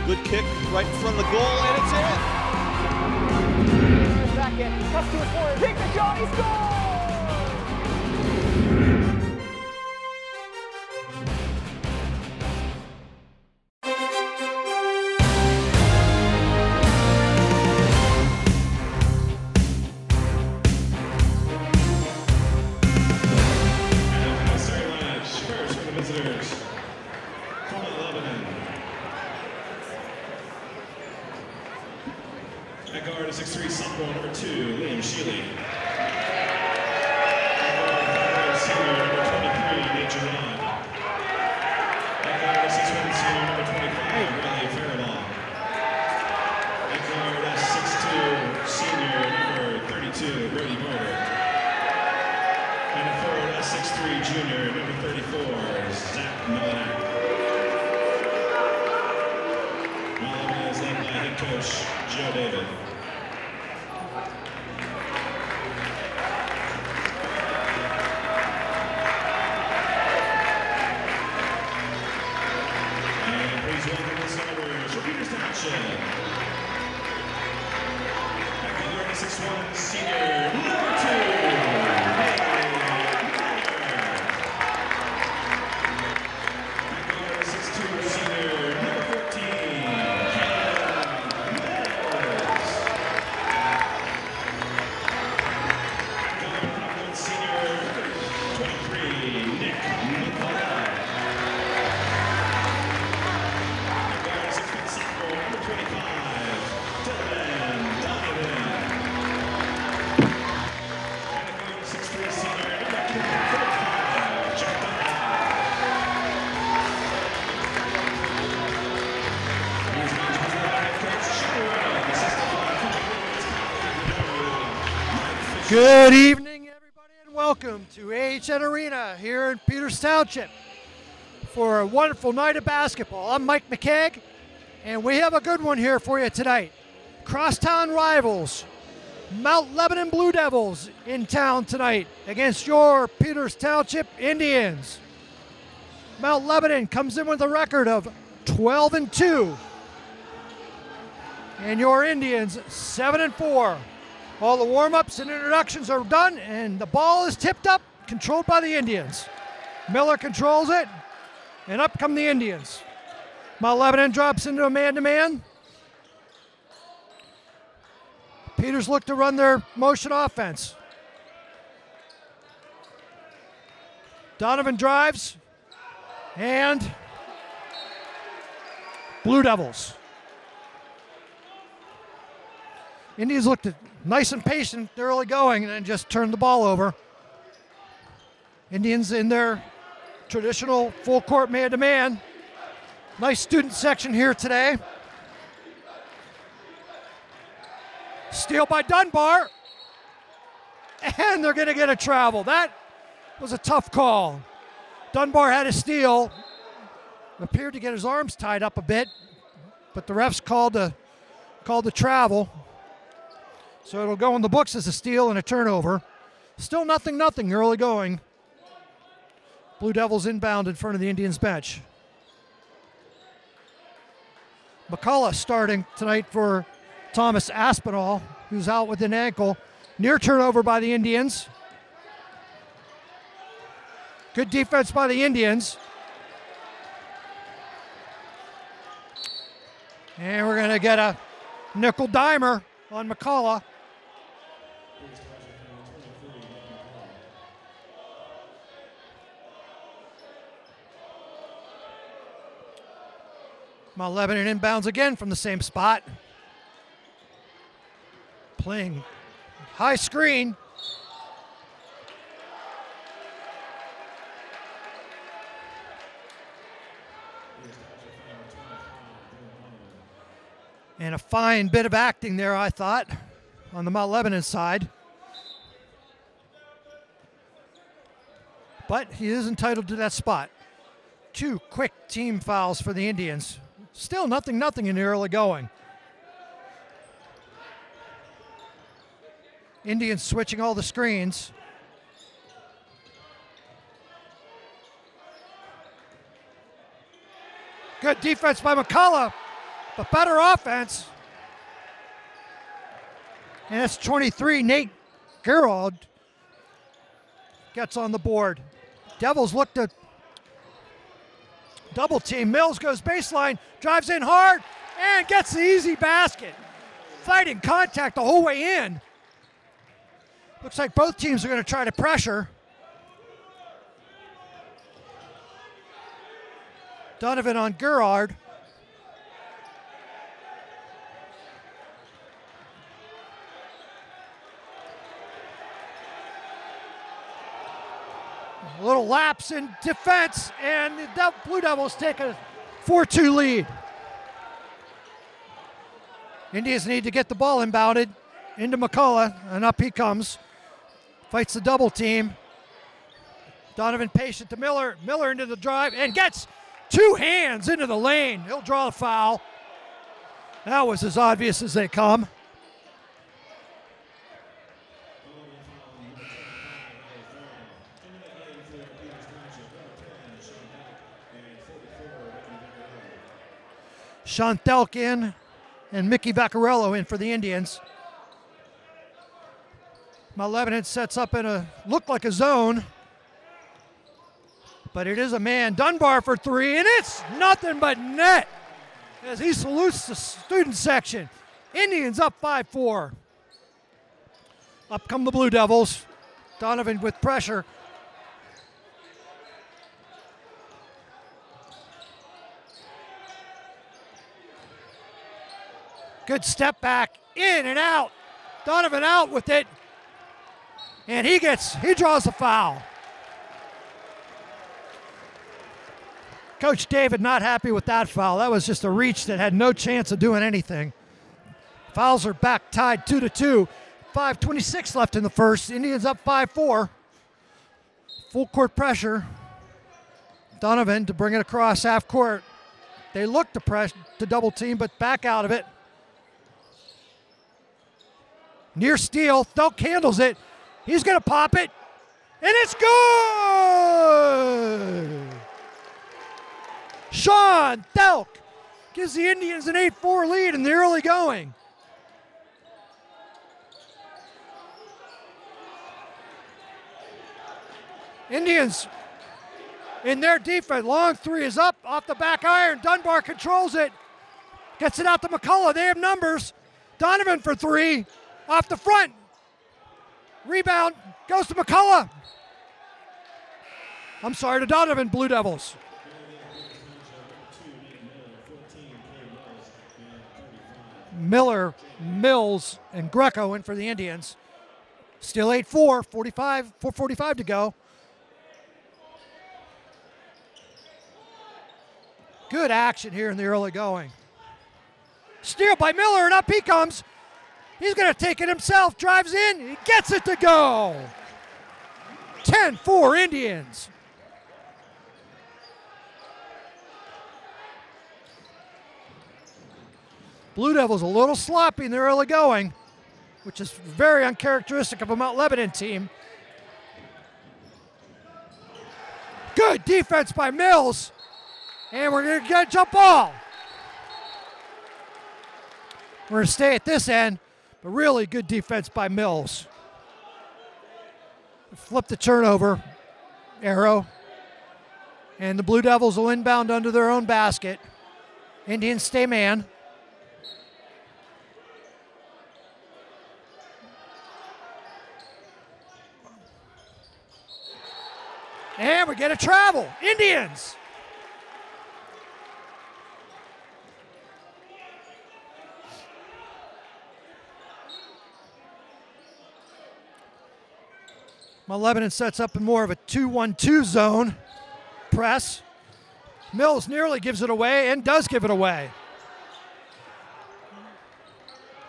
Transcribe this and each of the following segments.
Good kick right in front of the goal, and it's in. Back in, cuts to his forward, take the shot, he scores! First for the visitors, from Lebanon. At guard, a 6'3" sophomore, number 2, Liam Shealy. At guard, senior, number 23, Nate Gerard. At guard, a 6'1" senior, number 25, Riley Faraball. At guard, a 6'2" senior, number 32, Brody Porter. And a forward, a 6'3" junior, number 34, Zach Melanak. Lebanon is led by head coach Joe David. And please welcome the starters for Peters Township. At guard, a 6'1" senior, number 2. Good evening, everybody, and welcome to AHN Arena here in Peters Township for a wonderful night of basketball. I'm Mike McKeag, and we have a good one here for you tonight. Crosstown rivals, Mount Lebanon Blue Devils in town tonight against your Peters Township Indians. Mount Lebanon comes in with a record of 12-2, and your Indians 7-4. All the warm-ups and introductions are done, and the ball is tipped up, controlled by the Indians. Miller controls it, and up come the Indians. Mount Lebanon drops into a man-to-man. Peters look to run their motion offense. Donovan drives, and Blue Devils. Indians looked nice and patient early going and then just turned the ball over. Indians in their traditional full court man-to-man. Nice student section here today. Steal by Dunbar. And they're going to get a travel. That was a tough call. Dunbar had a steal. Appeared to get his arms tied up a bit, but the refs called the travel. So it'll go in the books as a steal and a turnover. Still 0-0 early going. Blue Devils inbound in front of the Indians bench. McCullough starting tonight for Thomas Aspinall, who's out with an ankle. Near turnover by the Indians. Good defense by the Indians. And we're going to get a nickel dimer on McCullough. Mount Lebanon inbounds again from the same spot. Playing high screen. And a fine bit of acting there, I thought, on the Mount Lebanon side. But he is entitled to that spot. 2 quick team fouls for the Indians. Still nothing in the early going. Indians switching all the screens. Good defense by McCullough, but better offense. And that's 23, Nate Gerald gets on the board. Devils look to double team. Mills goes baseline, drives in hard, and gets the easy basket. Fighting contact the whole way in. Looks like both teams are going to try to pressure. Donovan on Gerard. A little lapse in defense, and the Blue Devils take a 4-2 lead. Indians need to get the ball inbounded into McCullough, and up he comes. Fights the double team. Donovan patient to Miller. Miller into the drive and gets two hands into the lane. He'll draw a foul. That was as obvious as they come. Sean Thelk in and Mickey Vaccarello in for the Indians. Lebanon sets up in a, look like a zone, but it is a man. Dunbar for three, and it's nothing but net as he salutes the student section. Indians up 5-4. Up come the Blue Devils. Donovan with pressure. Good step back, in and out. Donovan out with it. And he draws a foul. Coach David not happy with that foul. That was just a reach that had no chance of doing anything. Fouls are back tied 2-2. 5:26 left in the first. Indians up 5-4. Full court pressure. Donovan to bring it across half court. They look to press to double team, but back out of it. Near steal, Thelk handles it. He's going to pop it, and it's good! Sean Thelk gives the Indians an 8-4 lead in the early going. Indians in their defense. Long three is up off the back iron. Dunbar controls it. Gets it out to McCullough. They have numbers. Donovan for three. Off the front. Rebound goes to McCullough. I'm sorry, to Donovan, Blue Devils. Miller, Mills, and Greco in for the Indians. Still 8-4, 4:45 to go. Good action here in the early going. Steal by Miller, and up he comes. He's going to take it himself, drives in, he gets it to go. 10-4 Indians. Blue Devils a little sloppy in the early going, which is very uncharacteristic of a Mount Lebanon team. Good defense by Mills, and we're going to get a jump ball. We're going to stay at this end. But really good defense by Mills. Flip the turnover arrow. And the Blue Devils will inbound under their own basket. Indians stay man. And we get a travel. Indians. Lebanon sets up in more of a 2-1-2 zone press. Mills nearly gives it away and does give it away.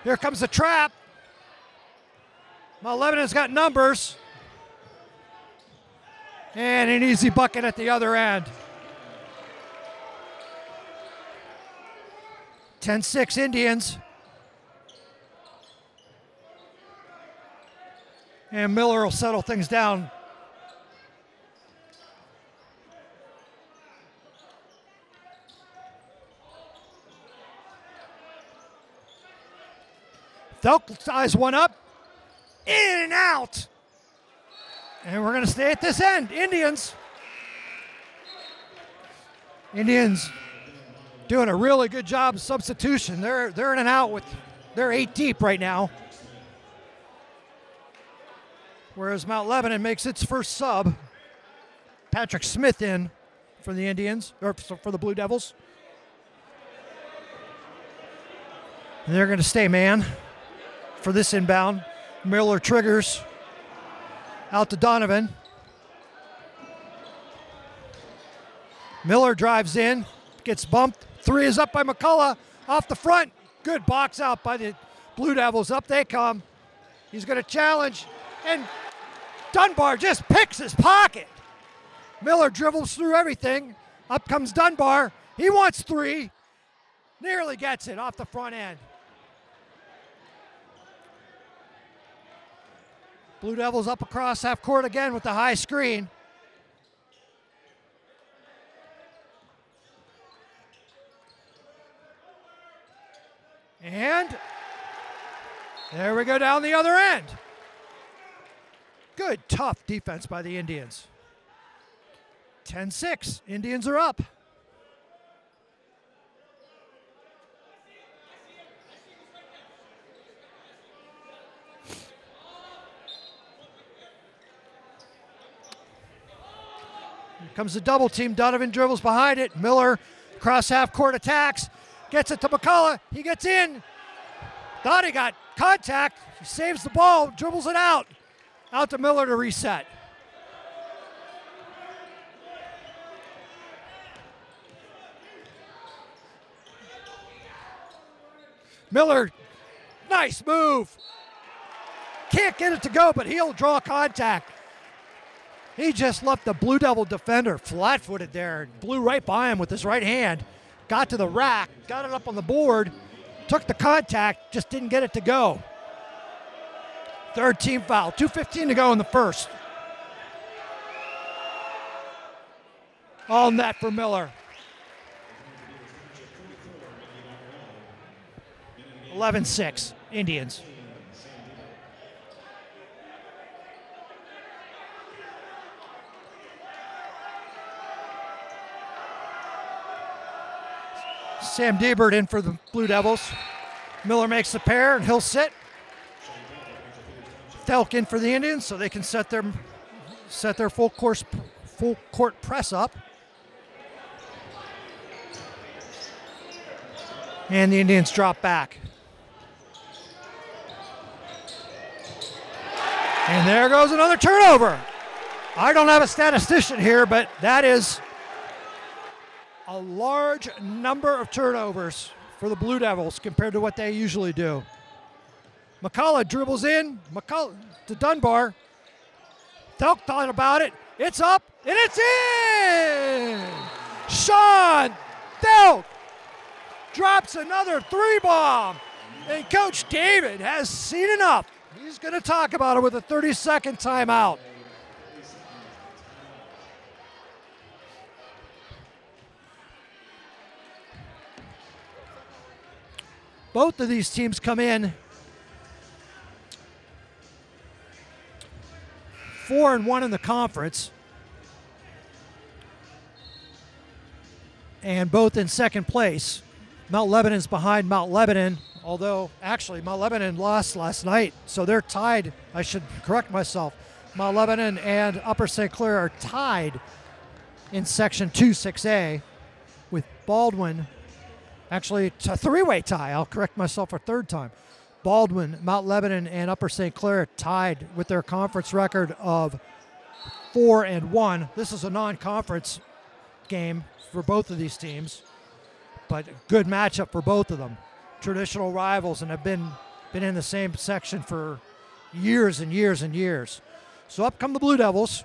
Here comes the trap. Lebanon's got numbers. And an easy bucket at the other end. 10-6 Indians. And Miller will settle things down. Thelk ties one up. In and out. And we're going to stay at this end. Indians doing a really good job of substitution. They're in and out with, they're 8 deep right now. Whereas Mount Lebanon makes its first sub. Patrick Smith in for the Indians, or for the Blue Devils. And they're going to stay man for this inbound. Miller triggers out to Donovan. Miller drives in, gets bumped. 3 is up by McCullough off the front. Good box out by the Blue Devils. Up they come. He's going to challenge, and Dunbar just picks his pocket. Miller dribbles through everything. Up comes Dunbar. He wants 3. Nearly gets it off the front end. Blue Devils up across half court again with the high screen. And there we go down the other end. Good, tough defense by the Indians. 10-6, Indians are up. Here comes the double team. Donovan dribbles behind it. Miller cross half court attacks. Gets it to McCullough. He gets in. Thought he got contact. He saves the ball, dribbles it out. Out to Miller to reset. Miller, nice move. Can't get it to go, but he'll draw contact. He just left the Blue Devil defender flat-footed there and blew right by him with his right hand. Got to the rack, got it up on the board, took the contact, just didn't get it to go. Third team foul, 2:15 to go in the first. All net for Miller. 11-6, Indians. Sam Diebert in for the Blue Devils. Miller makes the pair, and he'll sit. Thelk in for the Indians, so they can set their full court press up. And the Indians drop back. And there goes another turnover. I don't have a statistician here, but that is a large number of turnovers for the Blue Devils compared to what they usually do. McCullough dribbles in, McCullough to Dunbar. Thelk thought about it. It's up, and it's in! Sean Thelk drops another 3-bomb, and Coach David has seen enough. He's going to talk about it with a 30-second timeout. Both of these teams come in 4-1 in the conference, and both in second place. Mount Lebanon's behind Mount Lebanon, although actually Mount Lebanon lost last night, so they're tied. I should correct myself. Mount Lebanon and Upper St. Clair are tied in Section 2, 6A with Baldwin. Actually, it's a 3-way tie. I'll correct myself a third time. Baldwin, Mount Lebanon, and Upper St. Clair tied with their conference record of 4-1. This is a non-conference game for both of these teams, but good matchup for both of them. Traditional rivals and have been in the same section for years and years and years. So up come the Blue Devils.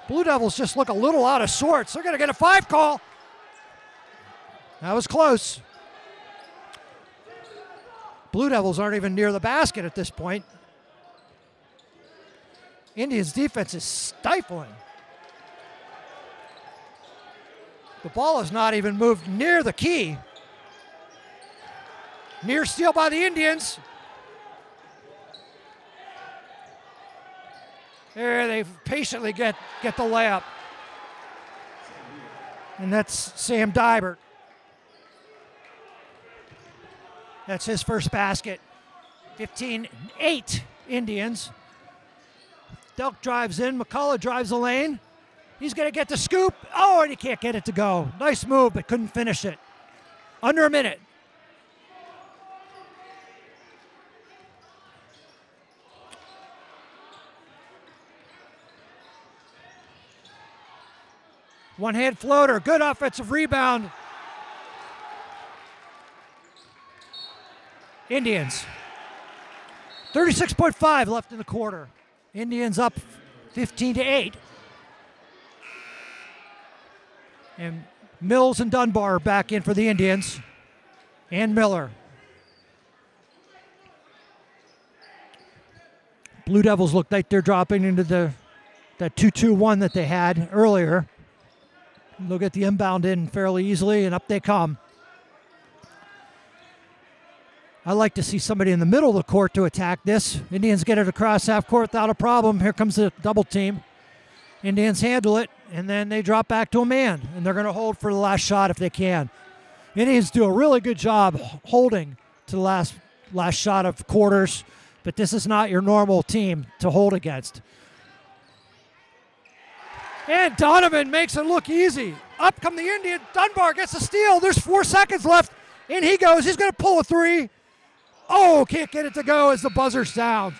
Blue Devils just look a little out of sorts. They're going to get a 5 call. That was close. Blue Devils aren't even near the basket at this point. Indians' defense is stifling. The ball has not even moved near the key. Near steal by the Indians. There, they patiently get the layup. And that's Sam Dybert. That's his first basket. 15-8 Indians. Delk drives in. McCullough drives the lane. He's going to get the scoop. Oh, and he can't get it to go. Nice move, but couldn't finish it. Under a minute. One-hand floater. Good offensive rebound. Indians. 36.5 left in the quarter. Indians up 15-8. And Mills and Dunbar are back in for the Indians. And Miller. Blue Devils look like they're dropping into that 2-2-1 that they had earlier. They'll get the inbound in fairly easily, and up they come. I like to see somebody in the middle of the court to attack this. Indians get it across half court without a problem. Here comes the double team. Indians handle it, and then they drop back to a man, and they're going to hold for the last shot if they can. Indians do a really good job holding to the last shot of quarters, but this is not your normal team to hold against. And Donovan makes it look easy. Up come the Indians. Dunbar gets a steal. There's 4 seconds left. In he goes. He's going to pull a three. Oh, can't get it to go as the buzzer sounds.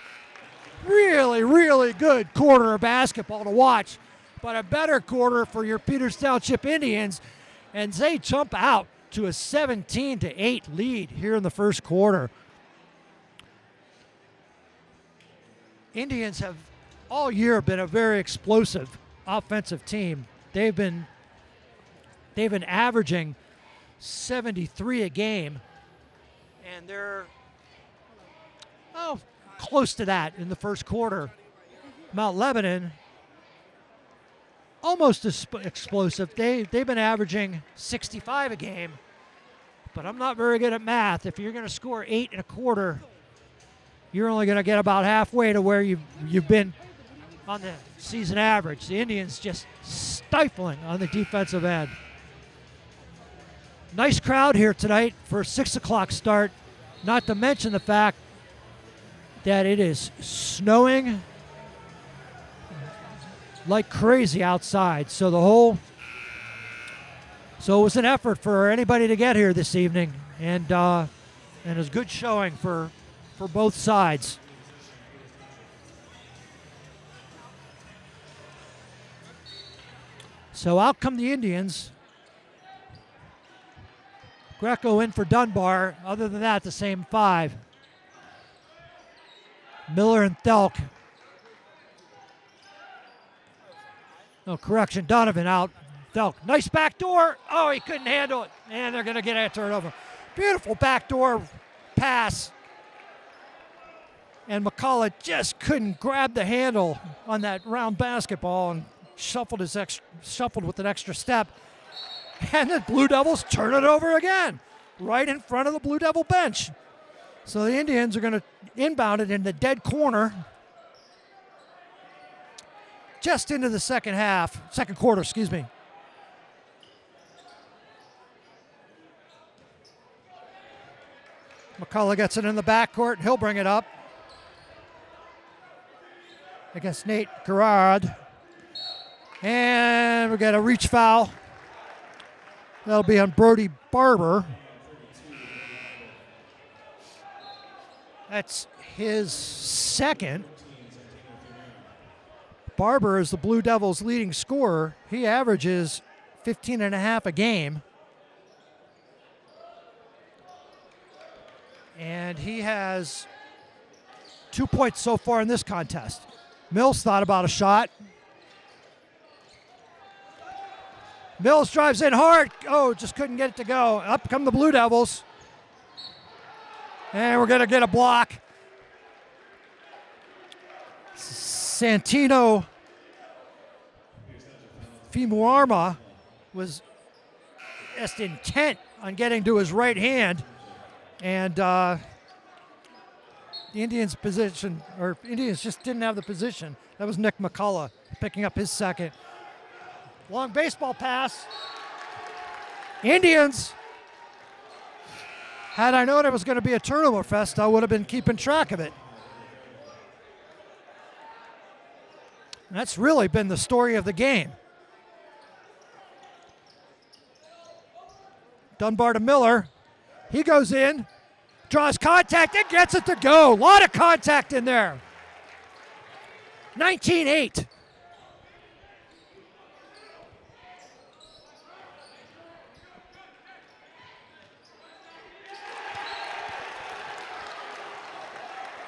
Really, really good quarter of basketball to watch. But a better quarter for your Peters Township Indians. And they jump out to a 17-8 lead here in the first quarter. Indians have all year been a very explosive offensive team. They've been averaging 73 a game, and they're close to that in the first quarter. Mount Lebanon, almost as explosive. They've been averaging 65 a game, but I'm not very good at math. If you're going to score 8 and a quarter, you're only going to get about halfway to where you've been on the season average. The Indians just stifling on the defensive end. Nice crowd here tonight for a 6 o'clock start, not to mention the fact that it is snowing like crazy outside. So it was an effort for anybody to get here this evening, and it was good showing for both sides. So out come the Indians. Greco in for Dunbar. Other than that, the same 5. Miller and Thelk. No, correction, Donovan out. Thelk, nice backdoor. Oh, he couldn't handle it. And they're going to get a turnover. Beautiful backdoor pass. And McCullough just couldn't grab the handle on that round basketball and shuffled with an extra step. And the Blue Devils turn it over again, right in front of the Blue Devil bench. So the Indians are going to inbound it in the dead corner, just into the second quarter, excuse me. McCullough gets it in the backcourt. He'll bring it up against Nate Gerard. And we got a reach foul. That'll be on Brody Barber. That's his second. Barber is the Blue Devils' leading scorer. He averages 15.5 a game. And he has 2 points so far in this contest. Mills thought about a shot. Mills drives in hard. Oh, just couldn't get it to go. Up come the Blue Devils. And we're going to get a block. Santino Fimuarma was just intent on getting to his right hand. And the Indians just didn't have the position. That was Nick McCullough picking up his second. Long baseball pass. Indians. Had I known it was going to be a turnover fest, I would have been keeping track of it. That's really been the story of the game. Dunbar to Miller. He goes in, draws contact, and gets it to go. A lot of contact in there. 19-8.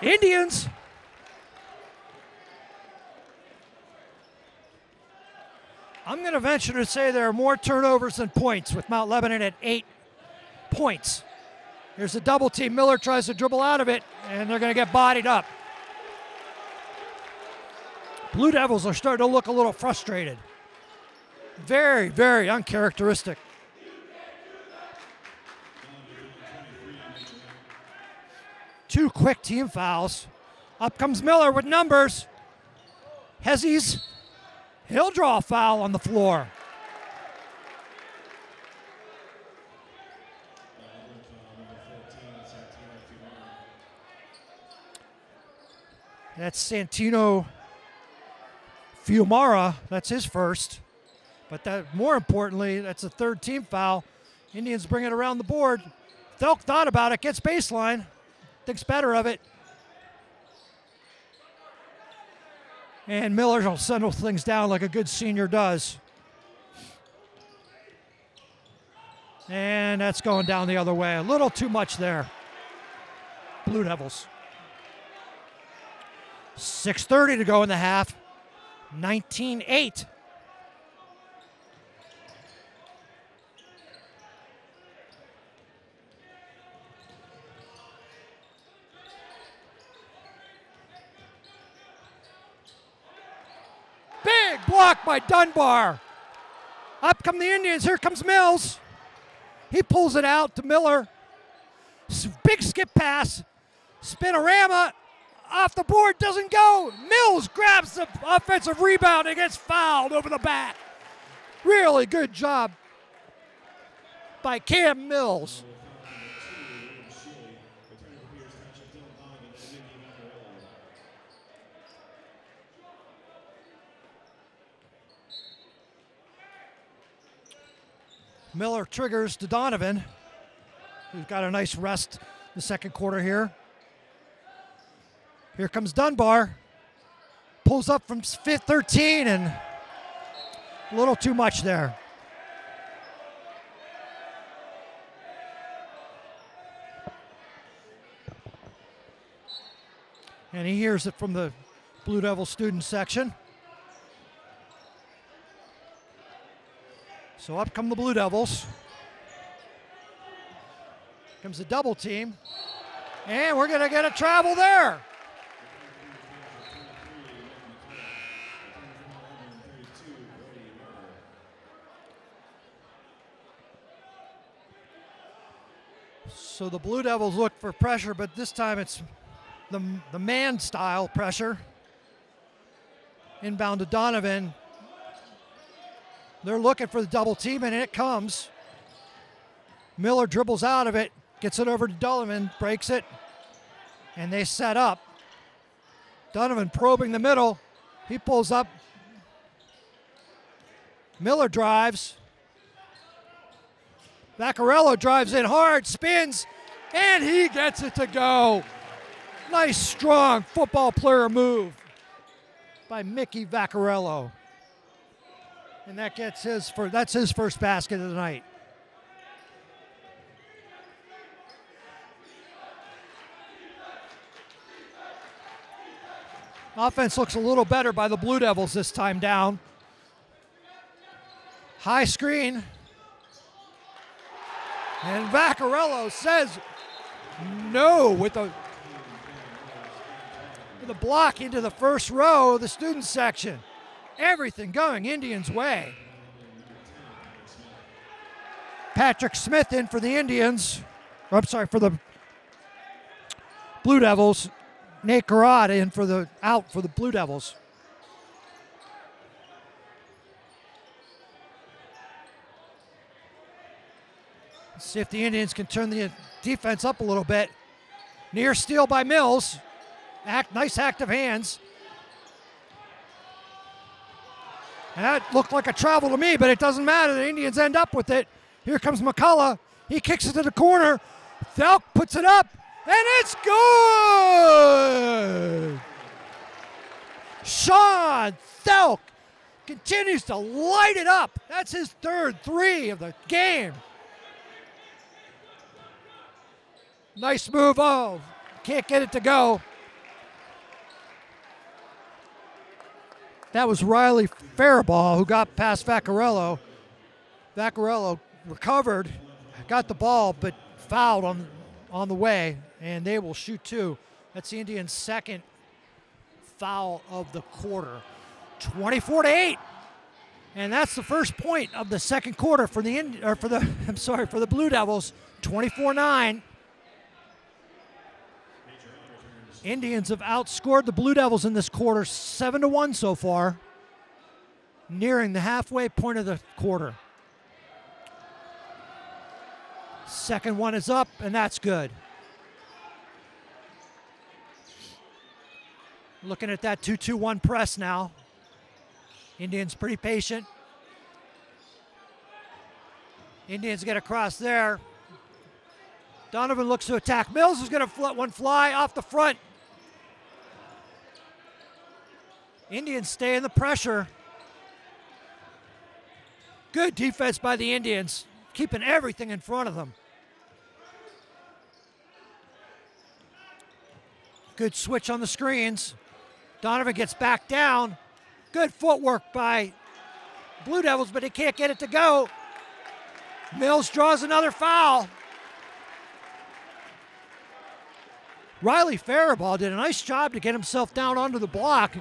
Indians. I'm going to venture to say there are more turnovers than points with Mount Lebanon at 8 points. Here's a double team. Miller tries to dribble out of it, and they're going to get bodied up. Blue Devils are starting to look a little frustrated. Very, very uncharacteristic. Two quick team fouls. Up comes Miller with numbers. Hezzy's. He'll draw a foul on the floor. That's Santino Fiumara. That's his first. But that, more importantly, that's a third team foul. Indians bring it around the board. Thelk thought about it, gets baseline. Thinks better of it. And Miller will settle things down like a good senior does. And that's going down the other way. A little too much there. Blue Devils. 6:30 to go in the half. 19-8. Big block by Dunbar. Up come the Indians. Here comes Mills. He pulls it out to Miller. Big skip pass. Spinorama off the board, doesn't go. Mills grabs the offensive rebound and gets fouled over the back. Really good job by Cam Mills. Miller triggers to Donovan, who's got a nice rest in the second quarter here. Here comes Dunbar. Pulls up from 13 and a little too much there. And he hears it from the Blue Devil student section. So up come the Blue Devils. Comes a double team. And we're going to get a travel there. So the Blue Devils look for pressure, but this time it's the man-style pressure. Inbound to Donovan. They're looking for the double team, and it comes. Miller dribbles out of it, gets it over to Donovan, breaks it, and they set up. Donovan probing the middle. He pulls up. Miller drives. Vaccarello drives in hard, spins, and he gets it to go. Nice, strong football player move by Mickey Vaccarello. And that's his first basket of the night. Offense looks a little better by the Blue Devils this time down. High screen. And Vaccarello says no with a block into the first row of the student section. Everything going Indians' way. Patrick Smith in for the Indians. I'm sorry, for the Blue Devils. Nate Garrod in for the out for the Blue Devils. Let's see if the Indians can turn the defense up a little bit. Near steal by Mills. Nice active hands. That looked like a travel to me, but it doesn't matter. The Indians end up with it. Here comes McCullough. He kicks it to the corner. Thelk puts it up, and it's good! Sean Thelk continues to light it up. That's his third three of the game. Nice move. Oh, can't get it to go. That was Riley Faribault who got past Vaccarello. Vaccarello recovered, got the ball, but fouled on the way, and they will shoot two. That's the Indians' second foul of the quarter. 24-8, and that's the first point of the second quarter for the for the Blue Devils. 24-9. Indians have outscored the Blue Devils in this quarter 7-1 so far, nearing the halfway point of the quarter. Second one is up, and that's good. Looking at that 2-2-1 press now. Indians pretty patient. Indians get across there. Donovan looks to attack. Mills is going to let one fly off the front. Indians stay in the pressure. Good defense by the Indians, keeping everything in front of them. Good switch on the screens. Donovan gets back down. Good footwork by Blue Devils, but he can't get it to go. Mills draws another foul. Riley Faribault did a nice job to get himself down onto the block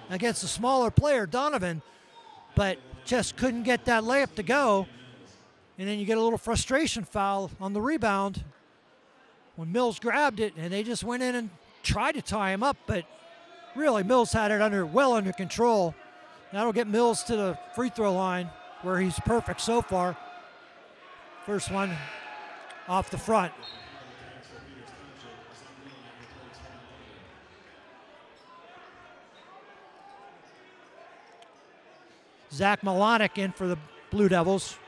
against a smaller player, Donovan, but just couldn't get that layup to go. And then you get a little frustration foul on the rebound when Mills grabbed it, and they just went in and tried to tie him up, but really Mills had it well under control. That'll get Mills to the free throw line where he's perfect so far. First one off the front. Zach Milonic in for the Blue Devils.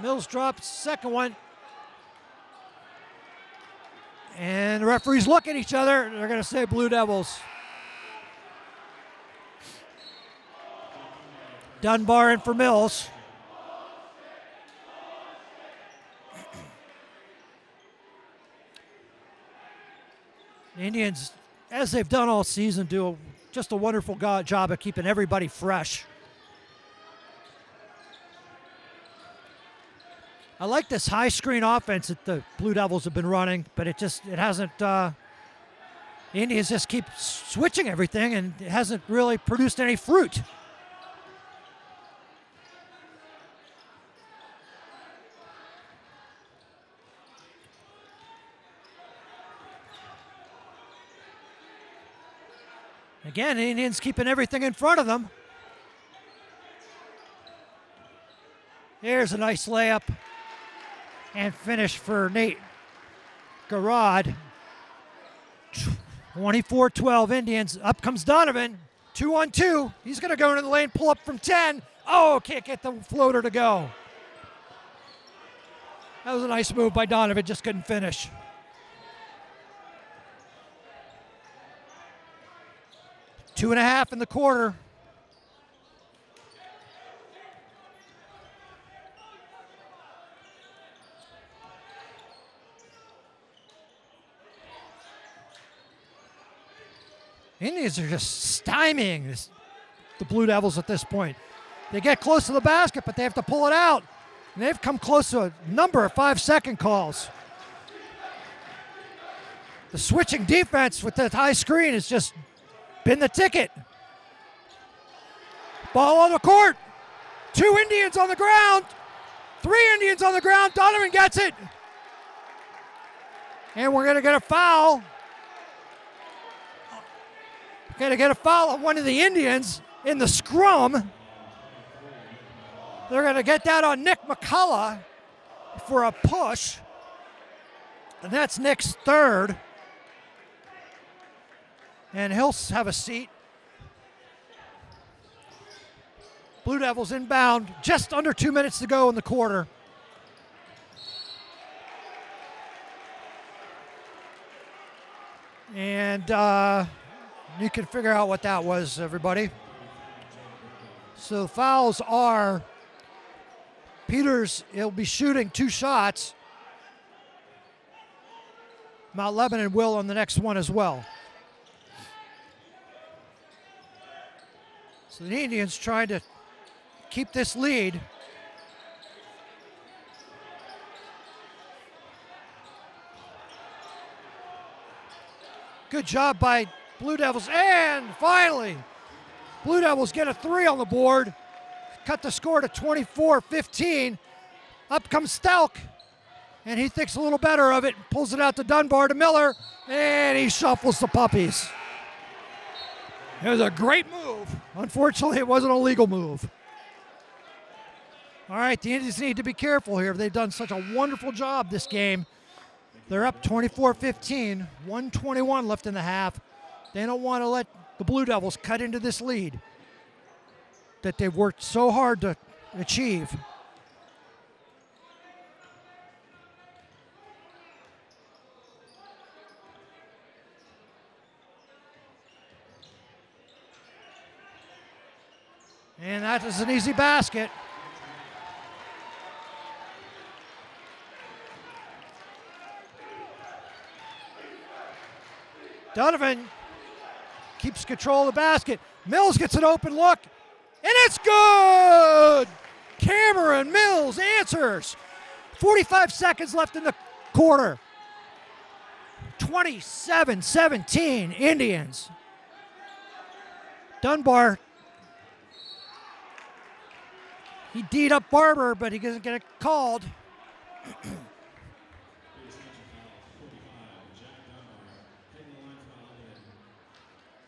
Mills drops second one. And the referees look at each other. They're going to say Blue Devils. Dunbar in for Mills. The Indians, as they've done all season, do just a wonderful job of keeping everybody fresh. I like this high screen offense that the Blue Devils have been running, but it hasn't, the Indians just keep switching everything, and it hasn't really produced any fruit. Again, the Indians keeping everything in front of them. There's a nice layup and finish for Nate Garrod. 24-12 Indians. Up comes Donovan. 2-on-2. He's going to go into the lane, pull up from 10. Oh, can't get the floater to go. That was a nice move by Donovan, just couldn't finish. Two and a half in the quarter. Indians are just stymieing this the Blue Devils at this point. They get close to the basket, but they have to pull it out. And they've come close to a number of 5-second calls. The switching defense with that high screen has just been the ticket. Ball on the court. 2 Indians on the ground. 3 Indians on the ground. Donovan gets it. And we're going to get a foul. Going to get a foul on one of the Indians in the scrum. They're going to get that on Nick McCullough for a push. And that's Nick's third. And he'll have a seat. Blue Devils inbound, just under 2 minutes to go in the quarter. And you can figure out what that was, everybody. So fouls are, Peters, he'll be shooting 2 shots. Mount Lebanon will on the next one as well. So the Indians trying to keep this lead. Good job by Blue Devils, and finally, Blue Devils get a 3 on the board. Cut the score to 24-15. Up comes Stelk, and he thinks a little better of it, pulls it out to Dunbar to Miller, and he shuffles the puppies. It was a great move. Unfortunately, it wasn't a legal move. All right, the Indians need to be careful here. They've done such a wonderful job this game. They're up 24-15, 1:21 left in the half. They don't want to let the Blue Devils cut into this lead that they've worked so hard to achieve. And that is an easy basket. Donovan keeps control of the basket. Mills gets an open look, and it's good! Cameron Mills answers. 45 seconds left in the quarter. 27-17 Indians. Dunbar, he D'd up Barber, but he doesn't get it called.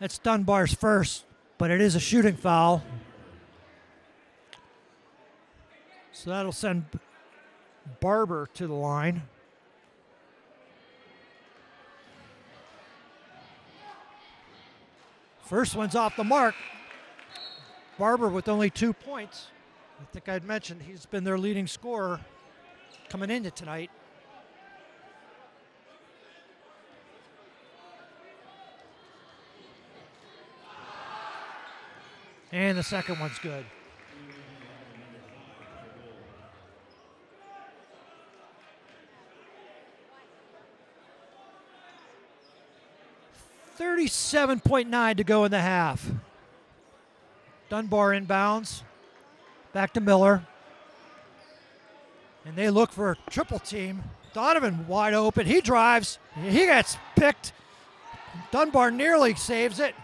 That's Dunbar's first, but it is a shooting foul. So that'll send Barber to the line. First one's off the mark. Barber with only 2 points. I think I'd mentioned he's been their leading scorer coming into tonight. And the second one's good. $37.9 to go in the half. Dunbar inbounds. Back to Miller. And they look for a triple team. Donovan wide open. He drives. He gets picked. Dunbar nearly saves it.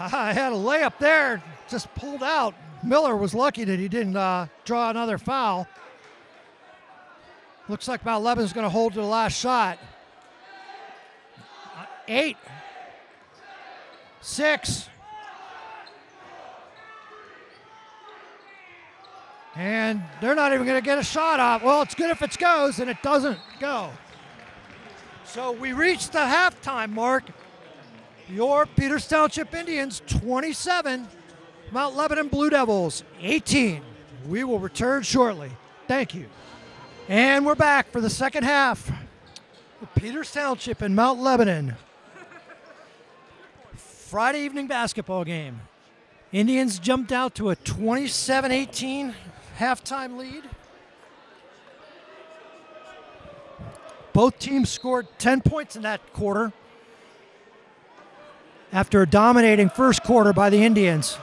I had a layup there, just pulled out. Miller was lucky that he didn't draw another foul. Looks like Mount Lebanon's going to hold to the last shot. 8, 6. And they're not even going to get a shot off. Well, it's good if it goes, and it doesn't go. So we reached the halftime mark. Your Peters Township Indians 27, Mount Lebanon Blue Devils 18. We will return shortly. Thank you. And we're back for the second half. Peters Township and Mount Lebanon. Friday evening basketball game. Indians jumped out to a 27-18 halftime lead. Both teams scored 10 points in that quarter. after a dominating first quarter by the Indians.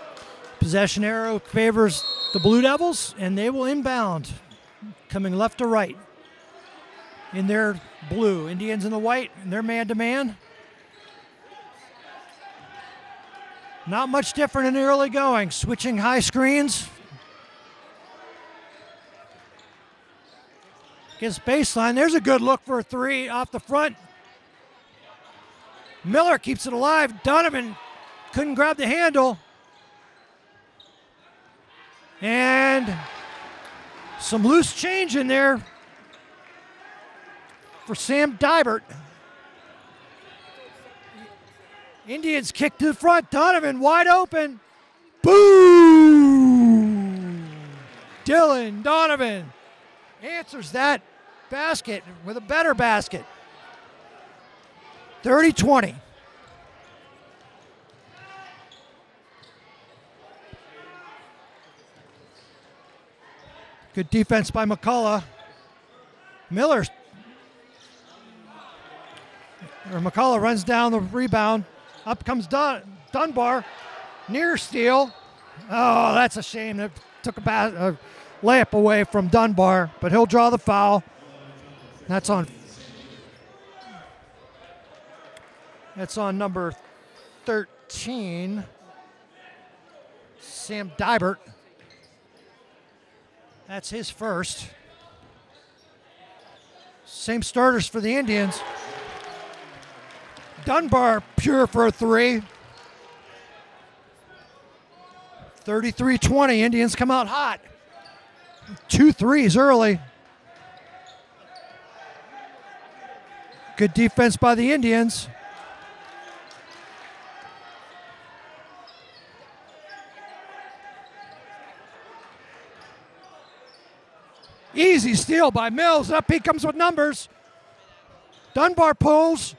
Possession arrow favors the Blue Devils, and they will inbound, coming left to right in their blue. Indians in the white, and they're man-to-man. Not much different in the early going. Switching high screens. Gets baseline. There's a good look for a three off the front. Miller keeps it alive. Donovan couldn't grab the handle. And some loose change in there for Sam Dibert. Indians kick to the front. Donovan wide open. Boom! Dylan Donovan answers that basket with a better basket. 30-20. Good defense by McCullough. McCullough runs down the rebound. Up comes Dunbar. Near steal. Oh, that's a shame. That took a layup away from Dunbar, but he'll draw the foul. That's on number 13, Sam Dibert. That's his first. Same starters for the Indians. Dunbar pure for a three. 33-20, Indians come out hot. 2 threes early. Good defense by the Indians. Easy steal by Mills. Up he comes with numbers. Dunbar pulls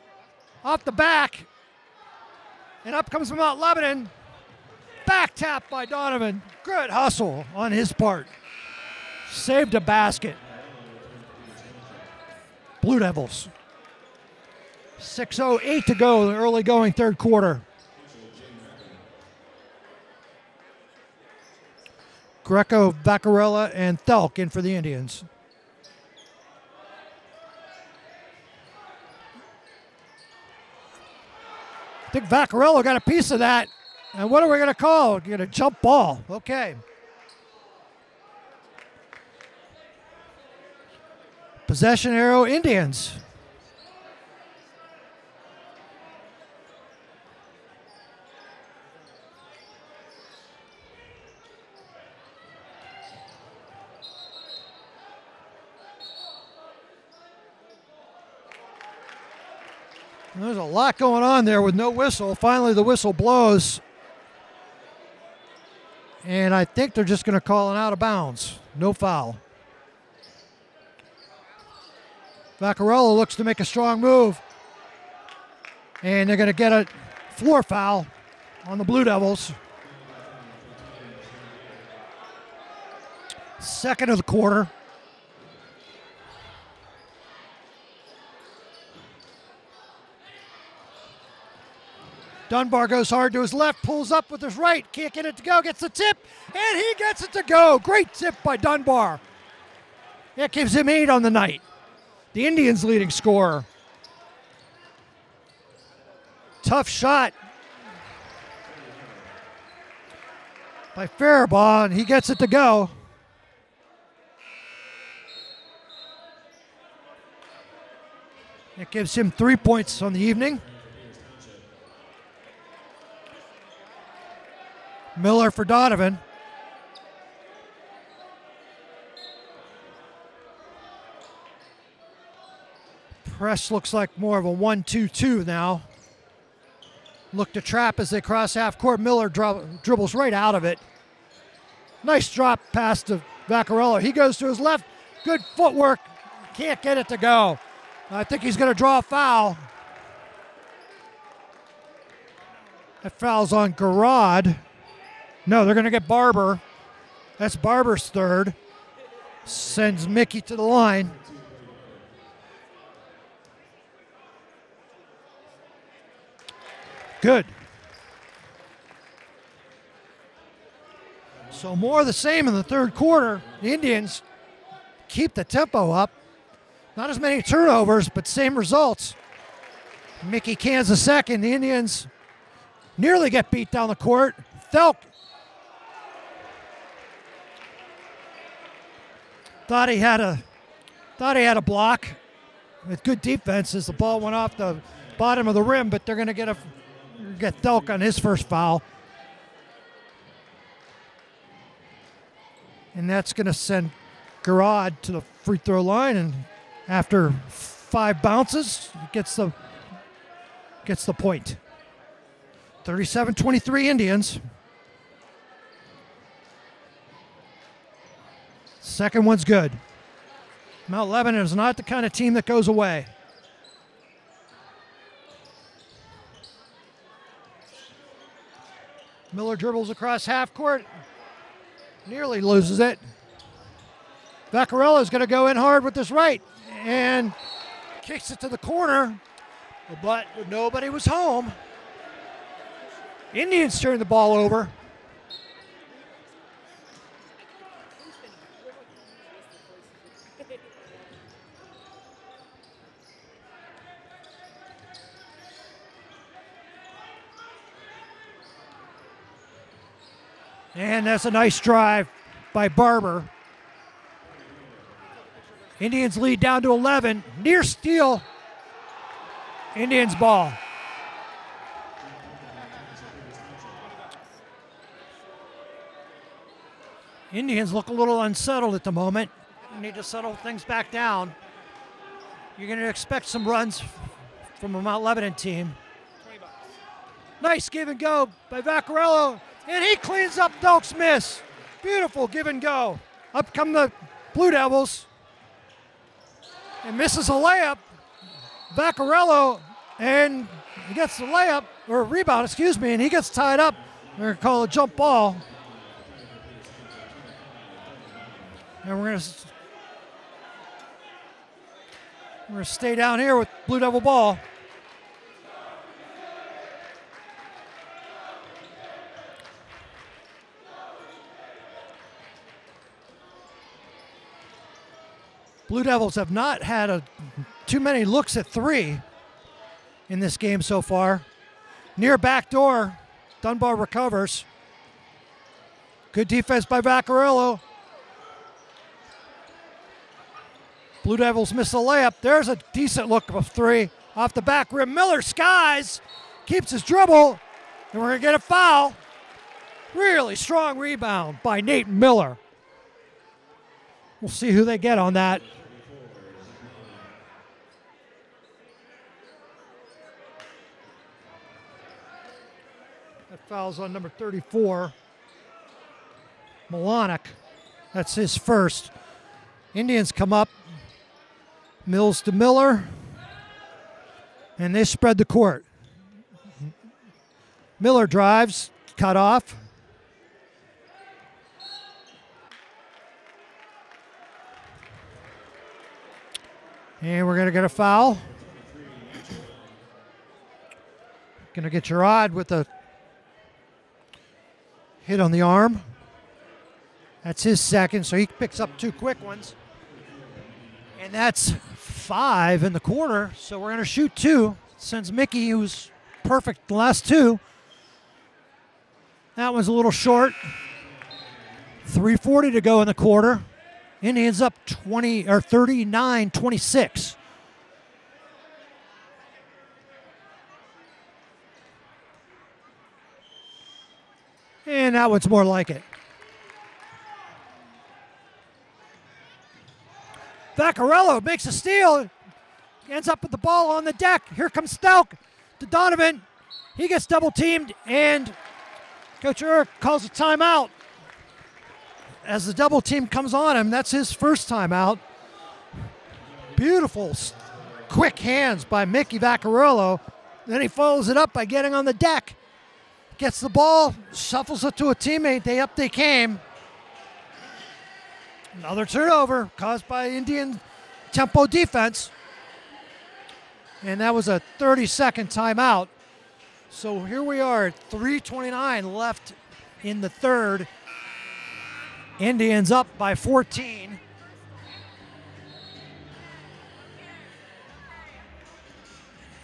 off the back. And up comes from Mount Lebanon. Back tap by Donovan. Good hustle on his part. Saved a basket. Blue Devils. 6:08 to go in the early going third quarter. Greco, Vaccarella, and Thelk in for the Indians. I think Vaccarella got a piece of that. And what are we going to call? We're going to jump ball. Okay. Possession arrow, Indians. There's a lot going on there with no whistle. Finally, the whistle blows. And I think they're just going to call an out of bounds. No foul. Vaccarella looks to make a strong move. And they're going to get a floor foul on the Blue Devils. Second of the quarter. Dunbar goes hard to his left, pulls up with his right, can't get it to go, gets the tip, and he gets it to go. Great tip by Dunbar. That gives him 8 on the night. The Indians' leading scorer. Tough shot by Faribaugh, and he gets it to go. It gives him 3 points on the evening. Miller for Donovan. Press looks like more of a 1-2-2 now. Look to trap as they cross half court. Miller dribbles right out of it. Nice drop pass to Vaccarella. He goes to his left. Good footwork. Can't get it to go. I think he's going to draw a foul. That foul's on Garrod. No, they're going to get Barber. That's Barber's third. Sends Mickey to the line. Good. So more of the same in the third quarter. The Indians keep the tempo up. Not as many turnovers, but same results. Mickey cans the second. The Indians nearly get beat down the court. Thelk thought he had a block with good defense as the ball went off the bottom of the rim, but they're going to get Thelk on his first foul. And that's going to send Garrod to the free throw line, and after 5 bounces, he gets the point. 37-23 Indians. Second one's good. Mount Lebanon is not the kind of team that goes away. Miller dribbles across half court. Nearly loses it. Vaccarello is going to go in hard with his right and kicks it to the corner, but nobody was home. Indians turn the ball over. And that's a nice drive by Barber. Indians lead down to 11. Near steal. Indians ball. Indians look a little unsettled at the moment. Need to settle things back down. You're going to expect some runs from a Mount Lebanon team. Nice give and go by Vaccarello. And he cleans up Thelk's miss. Beautiful give and go. Up come the Blue Devils. And misses a layup. Vaccarello, and he gets the layup, or rebound, excuse me, and he gets tied up. We're going to call a jump ball. And we're going to stay down here with Blue Devil ball. Blue Devils have not had too many looks at three in this game so far. Near back door, Dunbar recovers. Good defense by Vaccarello. Blue Devils miss a layup. There's a decent look of three off the back rim. Miller skies, keeps his dribble, and we're going to get a foul. Really strong rebound by Nate Miller. We'll see who they get on that. That foul's on number 34, Milonic. That's his first. Indians come up. Mills to Miller. And they spread the court. Miller drives, cut off. And we're going to get a foul. Going to get Gerard with a hit on the arm. That's his second, so he picks up 2 quick ones. And that's 5 in the quarter, so we're going to shoot 2. Sends Mickey, who's perfect the last 2. That one's a little short. 3:40 to go in the quarter. Indians up 39-26. And that one's more like it. Vaccarello makes a steal. Ends up with the ball on the deck. Here comes Thelk to Donovan. He gets double teamed, and Coach Urich calls a timeout. As the double team comes on him, that's his first timeout. Beautiful, quick hands by Mickey Vaccarello. Then he follows it up by getting on the deck. Gets the ball, shuffles it to a teammate. They came. Another turnover caused by Indian tempo defense. And that was a 30-second timeout. So here we are at 3:29 left in the third. Indians up by 14.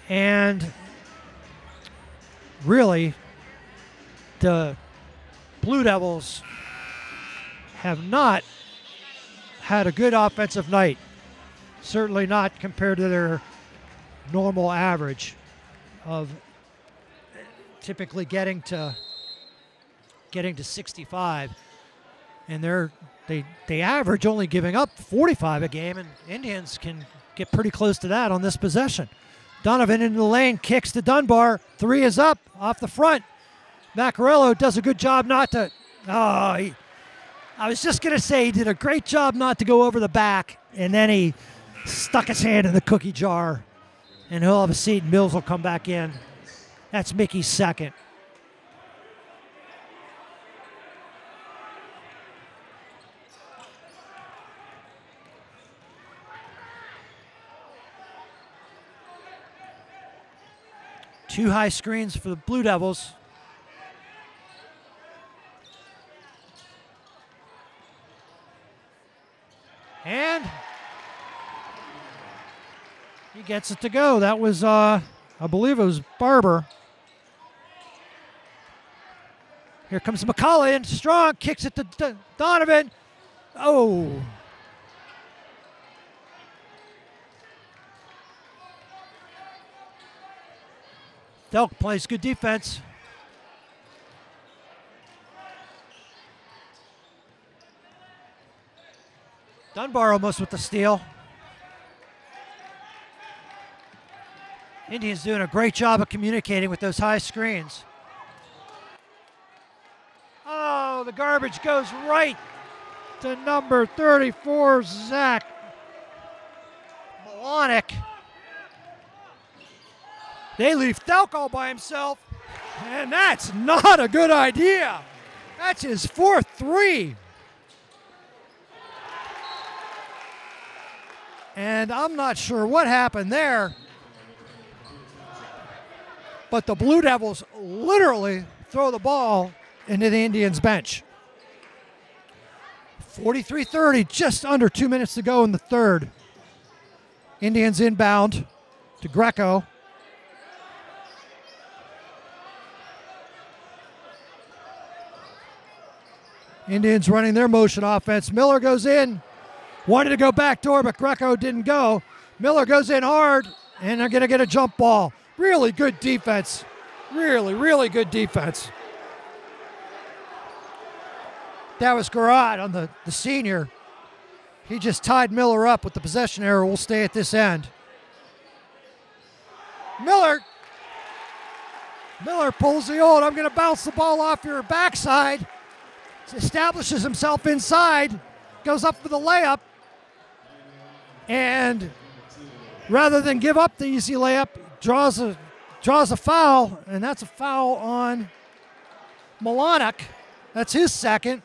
And really, the Blue Devils have not had a good offensive night. Certainly not compared to their normal average of typically getting to 65. And they average only giving up 45 a game, and Indians can get pretty close to that on this possession. Donovan into the lane, kicks to Dunbar. 3 is up off the front. Vaccarello does a good job not to. I was just going to say he did a great job not to go over the back, and then he stuck his hand in the cookie jar, and he'll have a seat, and Mills will come back in. That's Mickey's second. Two high screens for the Blue Devils. And he gets it to go. That was, I believe it was Barber. Here comes McCullough in strong, kicks it to Donovan. Oh. Delk plays good defense. Dunbar almost with the steal. Indians doing a great job of communicating with those high screens. Oh, the garbage goes right to number 34, Zach Milonic. They leave Delk all by himself, and that's not a good idea. That's his 4th 3. And I'm not sure what happened there, but the Blue Devils literally throw the ball into the Indians' bench. 43-30, just under 2 minutes to go in the third. Indians inbound to Greco. Indians running their motion offense. Miller goes in. Wanted to go backdoor, but Greco didn't go. Miller goes in hard, and they're going to get a jump ball. Really good defense. Really, really good defense. That was Garrod on the senior. He just tied Miller up with the possession error. We'll stay at this end. Miller pulls the old, I'm going to bounce the ball off your backside. Establishes himself inside, goes up for the layup, and rather than give up the easy layup, draws a foul, and that's a foul on Milonic. That's his second.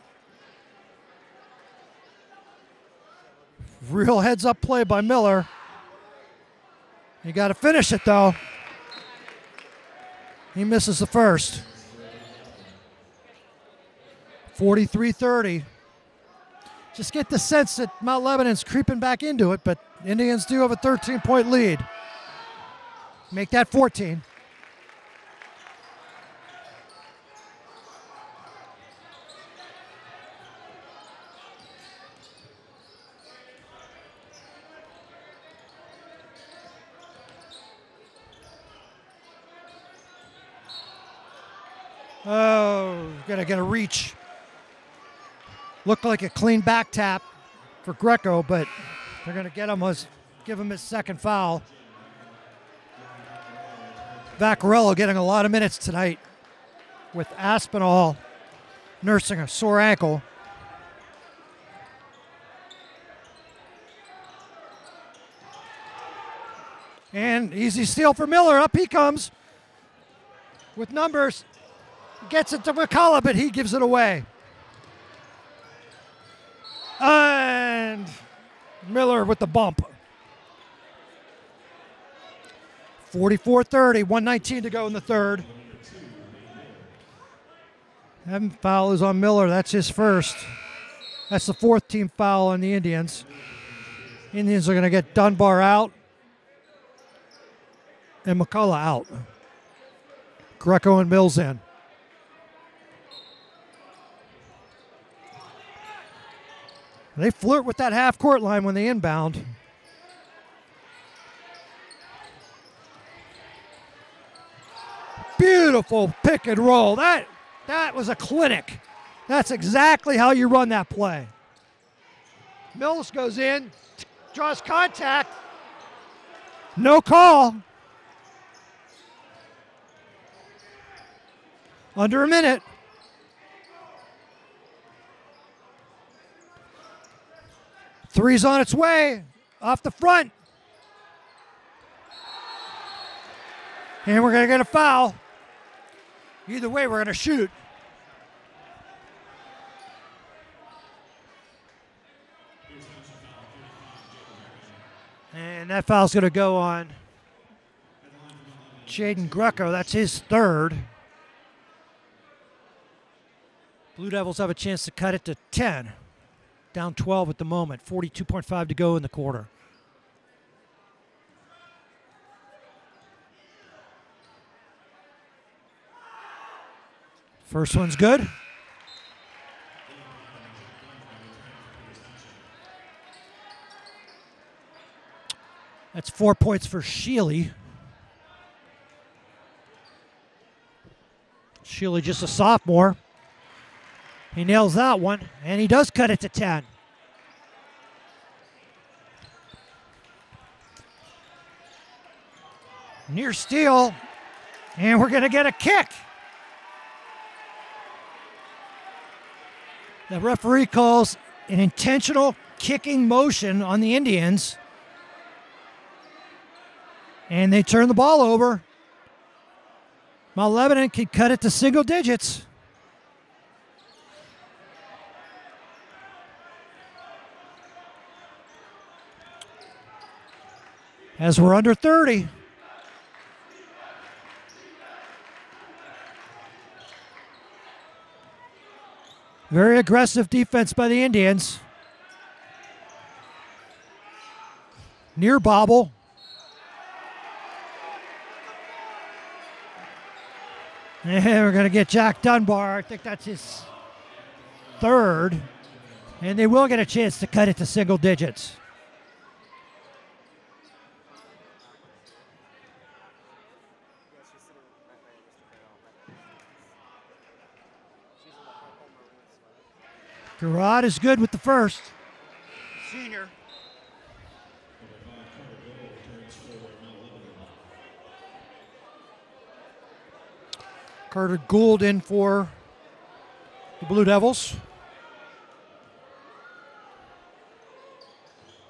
Real heads-up play by Miller. You got to finish it, though. He misses the first. 43-30. Just get the sense that Mount Lebanon's creeping back into it, but Indians do have a 13-point lead. Make that 14. Oh, gonna get a reach. Looked like a clean back tap for Greco, but they're going to give him his second foul. Vaccarello getting a lot of minutes tonight with Aspinall nursing a sore ankle. And easy steal for Miller. Up he comes with numbers. Gets it to McCullough, but he gives it away. And Miller with the bump. 44-30, 1:19 to go in the third. That foul is on Miller. That's his first. That's the 4th team foul on the Indians. Indians are going to get Dunbar out and McCullough out. Greco and Mills in. They flirt with that half-court line when they inbound. Beautiful pick and roll. That was a clinic. That's exactly how you run that play. Mills goes in, draws contact. No call. Under a minute. Three's on its way, off the front. And we're going to get a foul. Either way, we're going to shoot. And that foul's going to go on Jaden Greco. That's his 3rd. Blue Devils have a chance to cut it to 10. Down 12 at the moment. 42.5 to go in the quarter. First one's good. That's 4 points for Sheely. Sheely just a sophomore. He nails that one, and he does cut it to 10. Near steal, and we're going to get a kick. The referee calls an intentional kicking motion on the Indians, and they turn the ball over. Mount Lebanon can cut it to single digits. As we're under 30. Very aggressive defense by the Indians. Near bobble. And we're going to get Jack Dunbar. I think that's his 3rd. And they will get a chance to cut it to single digits. Garrod is good with the first. Senior. Carter Gould in for the Blue Devils.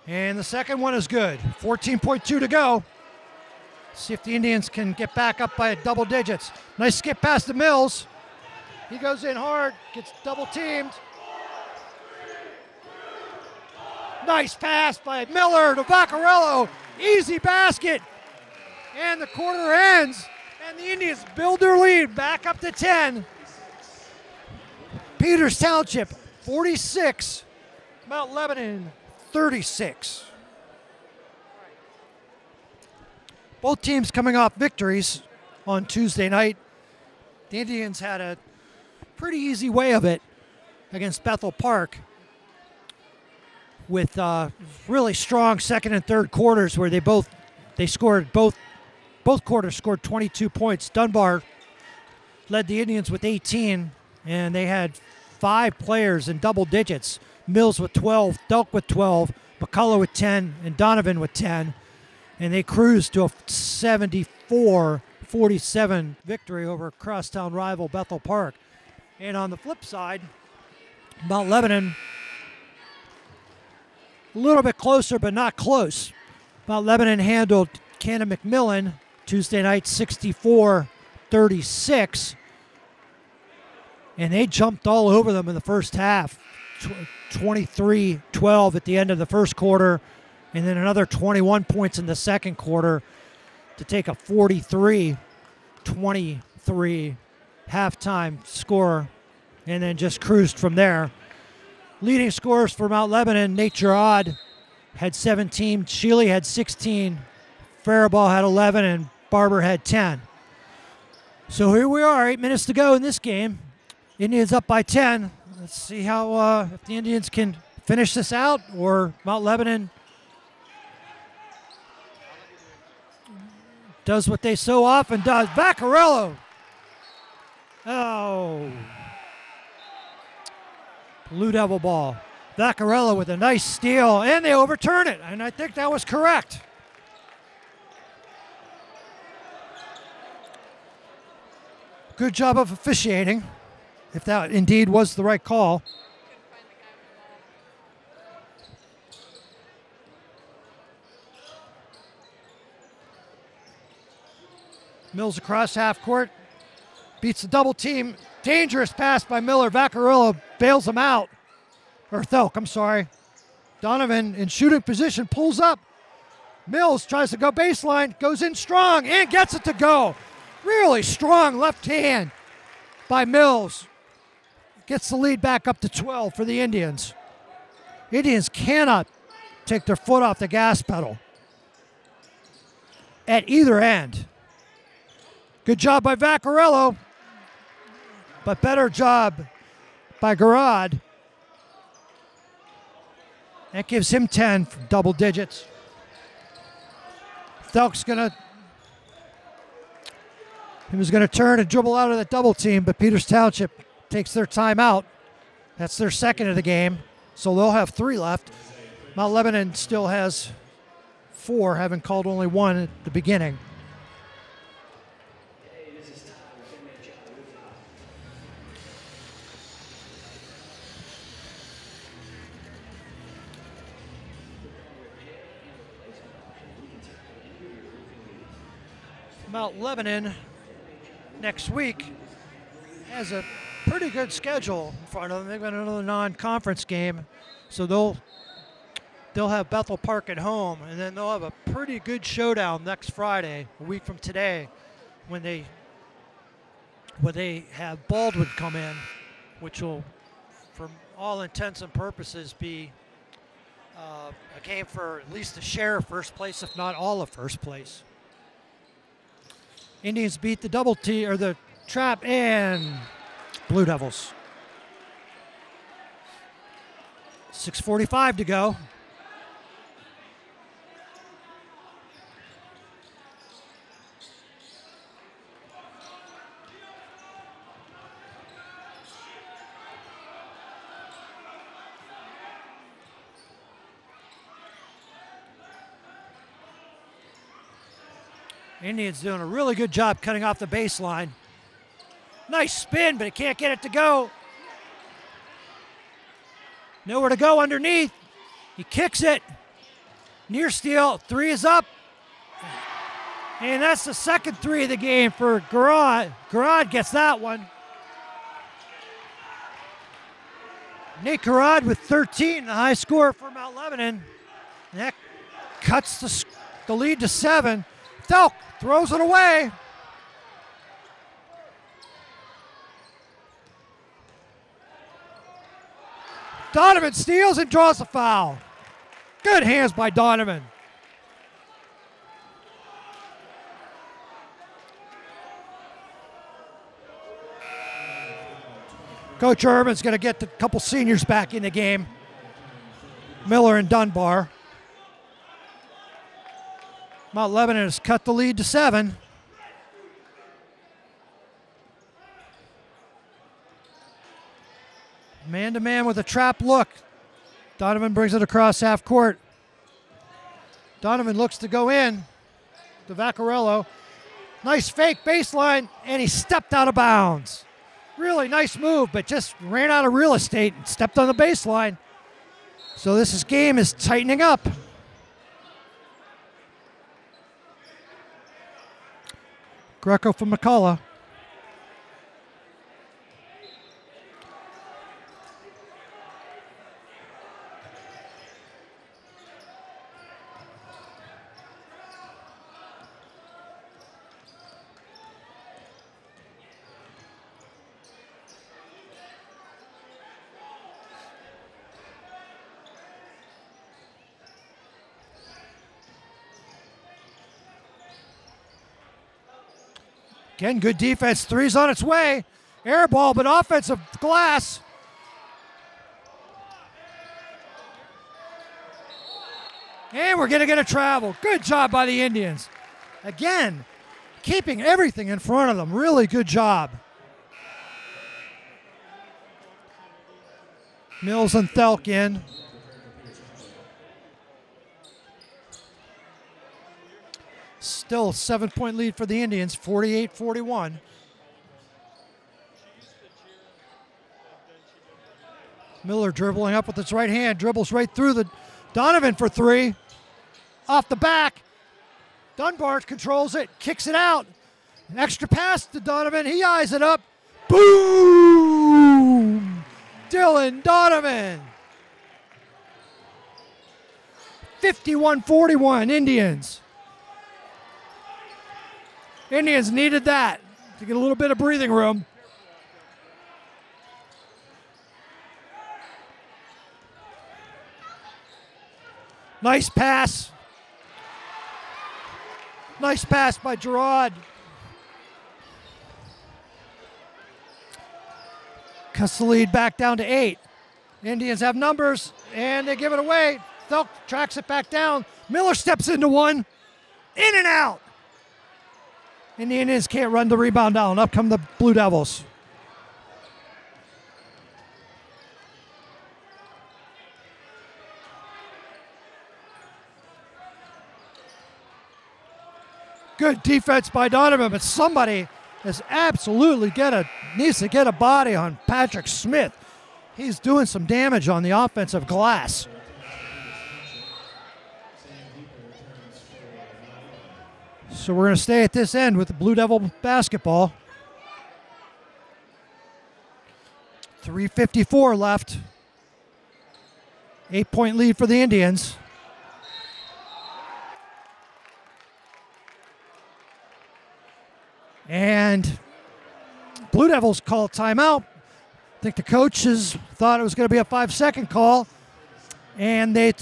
And the second one is good. 14.2 to go. See if the Indians can get back up by double digits. Nice skip past the Mills. He goes in hard, gets double teamed. Nice pass by Miller to Vaccarello. Easy basket. And the quarter ends. And the Indians build their lead back up to 10. Peters Township 46. Mount Lebanon 36. Both teams coming off victories on Tuesday night. The Indians had a pretty easy way of it against Bethel Park, with really strong second and third quarters where they scored both quarters scored 22 points. Dunbar led the Indians with 18, and they had 5 players in double digits. Mills with 12, Delk with 12, McCullough with 10, and Donovan with 10. And they cruised to a 74-47 victory over crosstown rival Bethel Park. And on the flip side, Mount Lebanon, a little bit closer, but not close. Mount Lebanon handled Cannon McMillan Tuesday night 64-36. And they jumped all over them in the first half. 23-12 at the end of the first quarter, and then another 21 points in the second quarter to take a 43-23 halftime score, and then just cruised from there. Leading scorers for Mount Lebanon, Nate Gerard had 17, Shealy had 16, Faribault had 11, and Barber had 10. So here we are, 8 minutes to go in this game. Indians up by 10. Let's see how if the Indians can finish this out or Mount Lebanon does what they so often does. Vaccarello. Oh. Blue Devil ball. Vaccarello with a nice steal, and they overturn it, and I think that was correct. Good job of officiating, if that indeed was the right call. Mills across half court, beats the double team. Dangerous pass by Miller. Vaccarello bails him out. Or Thelk, I'm sorry. Donovan in shooting position, pulls up. Mills tries to go baseline, goes in strong, and gets it to go. Really strong left hand by Mills. Gets the lead back up to 12 for the Indians. Indians cannot take their foot off the gas pedal at either end. Good job by Vaccarello, but better job by Gerard. That gives him 10 from double digits. Thelk's he was gonna turn and dribble out of that double team, but Peters Township takes their timeout. That's their second of the game, so they'll have 3 left. Mount Lebanon still has 4, having called only 1 at the beginning. Mount Lebanon next week has a pretty good schedule in front of them. They've got another non-conference game, so they'll have Bethel Park at home, and then they'll have a pretty good showdown next Friday, a week from today, when they have Baldwin come in, which will, for all intents and purposes, be a game for at least a share of first place, if not all of first place. Indians beat the double T or the trap and Blue Devils. 6:45 to go. Indians doing a really good job cutting off the baseline. Nice spin, but he can't get it to go. Nowhere to go underneath. He kicks it. Near steal. 3 is up. And that's the second 3 of the game for Gerard. Gerard gets that one. Nate Gerard with 13, the high score for Mount Lebanon. And that cuts the lead to 7. Thelk throws it away. Donovan steals and draws a foul. Good hands by Donovan. Coach Urban's going to get a couple seniors back in the game. Miller and Dunbar. Mount Lebanon has cut the lead to 7. Man-to-man with a trap look. Donovan brings it across half court. Donovan looks to go in to Vaccarello. Nice fake baseline, and he stepped out of bounds. Really nice move, but just ran out of real estate and stepped on the baseline. So this game is tightening up. Greco from McCullough. Again, good defense. Three's on its way. Air ball, but offensive glass. And we're going to get a travel. Good job by the Indians. Again, keeping everything in front of them. Really good job. Mills and Thelk in. Still a 7-point lead for the Indians, 48-41. Miller dribbling up with his right hand, dribbles right through the Donovan for three. Off the back. Dunbar controls it, kicks it out. An extra pass to Donovan. He eyes it up. Boom! Dylan Donovan. 51-41 Indians. Indians needed that to get a little bit of breathing room. Nice pass. Nice pass by Gerard. Cuts the lead back down to 8. Indians have numbers, and they give it away. Thelk tracks it back down. Miller steps into one. In and out. And the Indians can't run the rebound down. Up come the Blue Devils. Good defense by Donovan, but somebody is absolutely needs to get a body on Patrick Smith. He's doing some damage on the offensive glass. So we're going to stay at this end with the Blue Devil basketball. 3:54 left. 8-point lead for the Indians. And Blue Devils call timeout. I think the coaches thought it was going to be a 5-second call, and they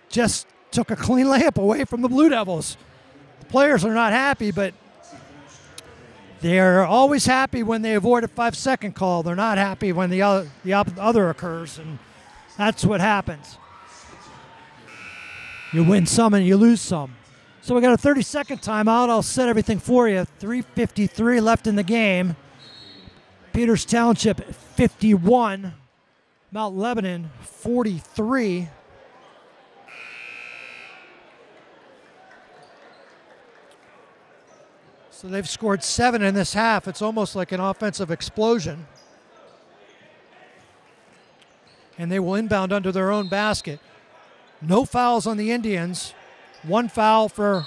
just took a clean layup away from the Blue Devils. The players are not happy, but they're always happy when they avoid a 5-second call. They're not happy when the other occurs, and that's what happens. You win some and you lose some. So we got a 30-second timeout. I'll set everything for you. 3:53 left in the game. Peters Township 51, Mount Lebanon 43. So they've scored 7 in this half. It's almost like an offensive explosion. And they will inbound under their own basket. No fouls on the Indians. 1 foul for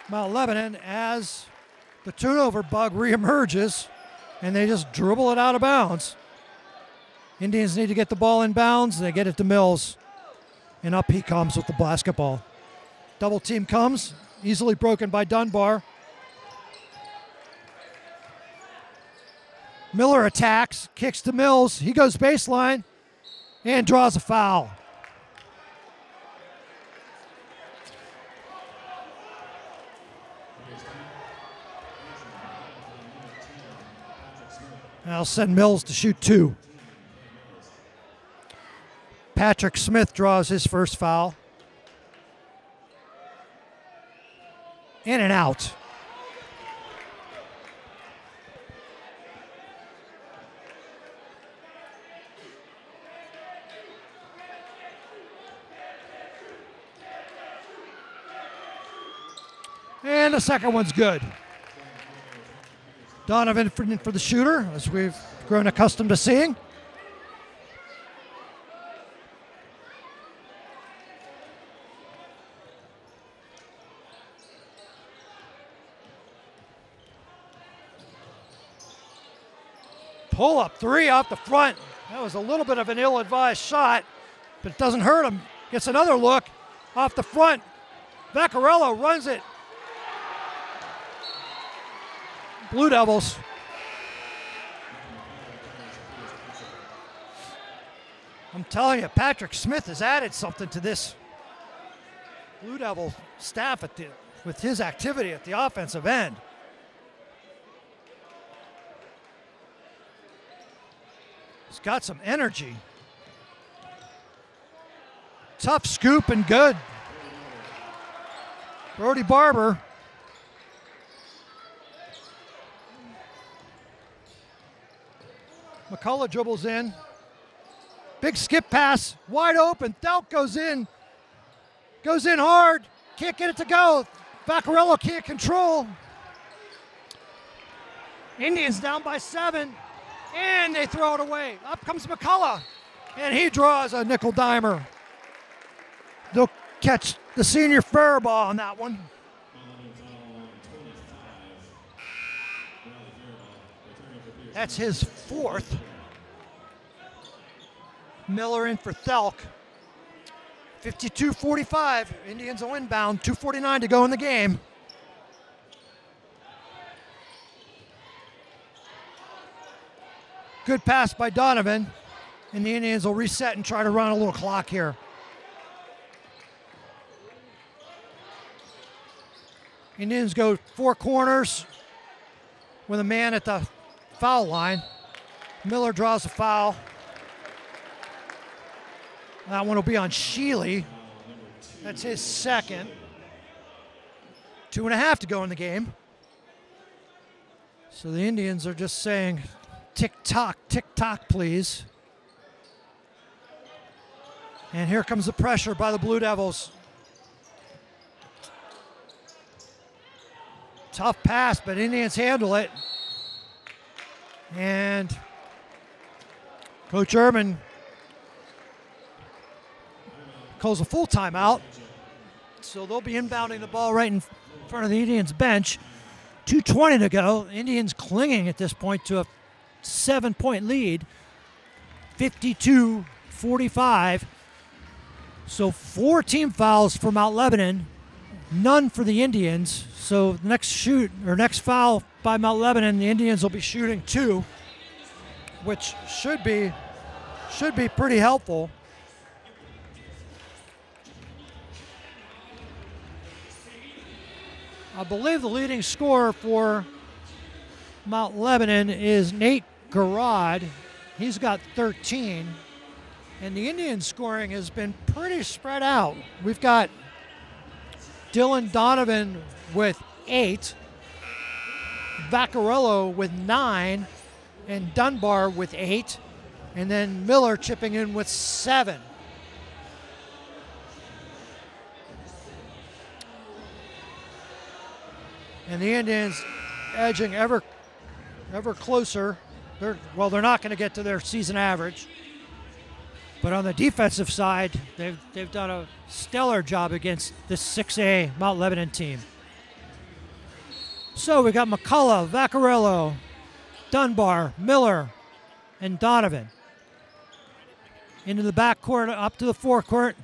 Mount Lebanon as the turnover bug reemerges, and they just dribble it out of bounds. Indians need to get the ball in bounds. They get it to Mills, and up he comes with the basketball. Double team comes, easily broken by Dunbar. Miller attacks, kicks to Mills. He goes baseline and draws a foul. I'll send Mills to shoot 2. Patrick Smith draws his first foul. In and out. And the second one's good. Donovan for the shooter, as we've grown accustomed to seeing. Pull-up 3 off the front. That was a little bit of an ill-advised shot, but it doesn't hurt him. Gets another look off the front. Vaccarello runs it. Blue Devils. I'm telling you, Patrick Smith has added something to this Blue Devil staff with his activity at the offensive end. He's got some energy. Tough scoop and good. Brody Barber. McCullough dribbles in. Big skip pass, wide open. Delk goes in. Goes in hard. Can't get it to go. Vaccarello can't control. Indians down by 7. And they throw it away. Up comes McCullough. And he draws a nickel dimer. They'll catch the senior Faribault on that one. That's his 4th. Miller in for Thelk. 52-45. Indians will inbound. 2:49 to go in the game. Good pass by Donovan. And the Indians will reset and try to run a little clock here. Indians go 4 corners with a man at the foul line. Miller draws a foul. That one will be on Sheely. That's his 2nd. 2.5 to go in the game. So the Indians are just saying, tick-tock, please. And here comes the pressure by the Blue Devils. Tough pass, but Indians handle it. And Coach Urban calls a full timeout. So they'll be inbounding the ball right in front of the Indians bench. 2:20 to go. Indians clinging at this point to a 7-point lead. 52-45. So 4 team fouls for Mount Lebanon, none for the Indians. So the next foul by Mount Lebanon, the Indians will be shooting 2, which should be pretty helpful. I believe the leading scorer for Mount Lebanon is Nate Garrod. He's got 13. And the Indian scoring has been pretty spread out. We've got Dylan Donovan with 8, Vaccarello with 9, and Dunbar with 8, and then Miller chipping in with 7. And the Indians edging ever closer. They're not going to get to their season average. But on the defensive side, they've done a stellar job against this 6A Mount Lebanon team. So we got McCullough, Vaccarello, Dunbar, Miller, and Donovan. Into the backcourt, up to the forecourt.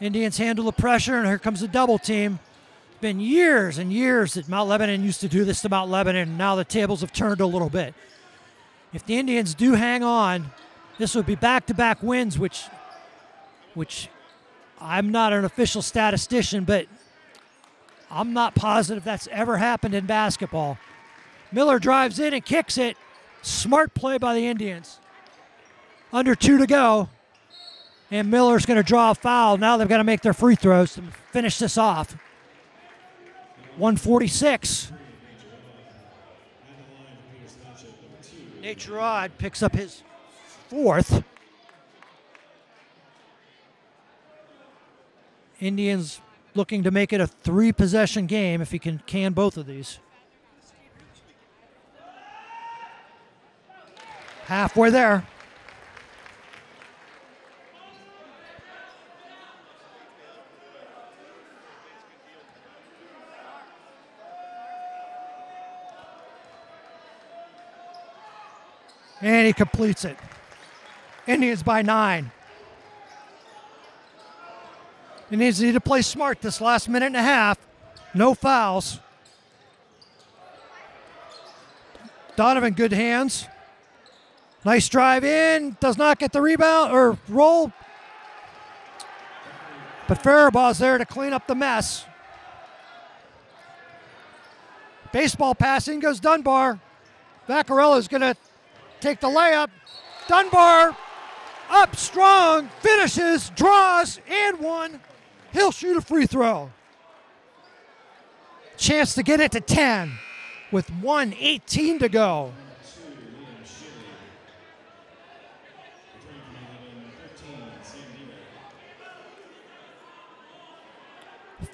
Indians handle the pressure, and here comes the double team. It's been years and years that Mount Lebanon used to do this to Mount Lebanon, and now the tables have turned a little bit. If the Indians do hang on, this would be back-to-back wins, which I'm not an official statistician, but I'm not positive that's ever happened in basketball. Miller drives in and kicks it. Smart play by the Indians. Under 2 to go. And Miller's going to draw a foul. Now they've got to make their free throws to finish this off. 146. Nate Gerard picks up his 4th. Indians looking to make it a 3-possession game if he can both of these. Halfway there. And he completes it. Indians by 9. Indians need to play smart this last minute and a half. No fouls. Donovan, good hands. Nice drive in. Does not get the rebound or roll. But Farabaugh's there to clean up the mess. Baseball passing goes Dunbar. Vaccarello's going to take the layup. Dunbar up strong, finishes, draws, and one. He'll shoot a free throw. Chance to get it to 10 with 1:18 to go.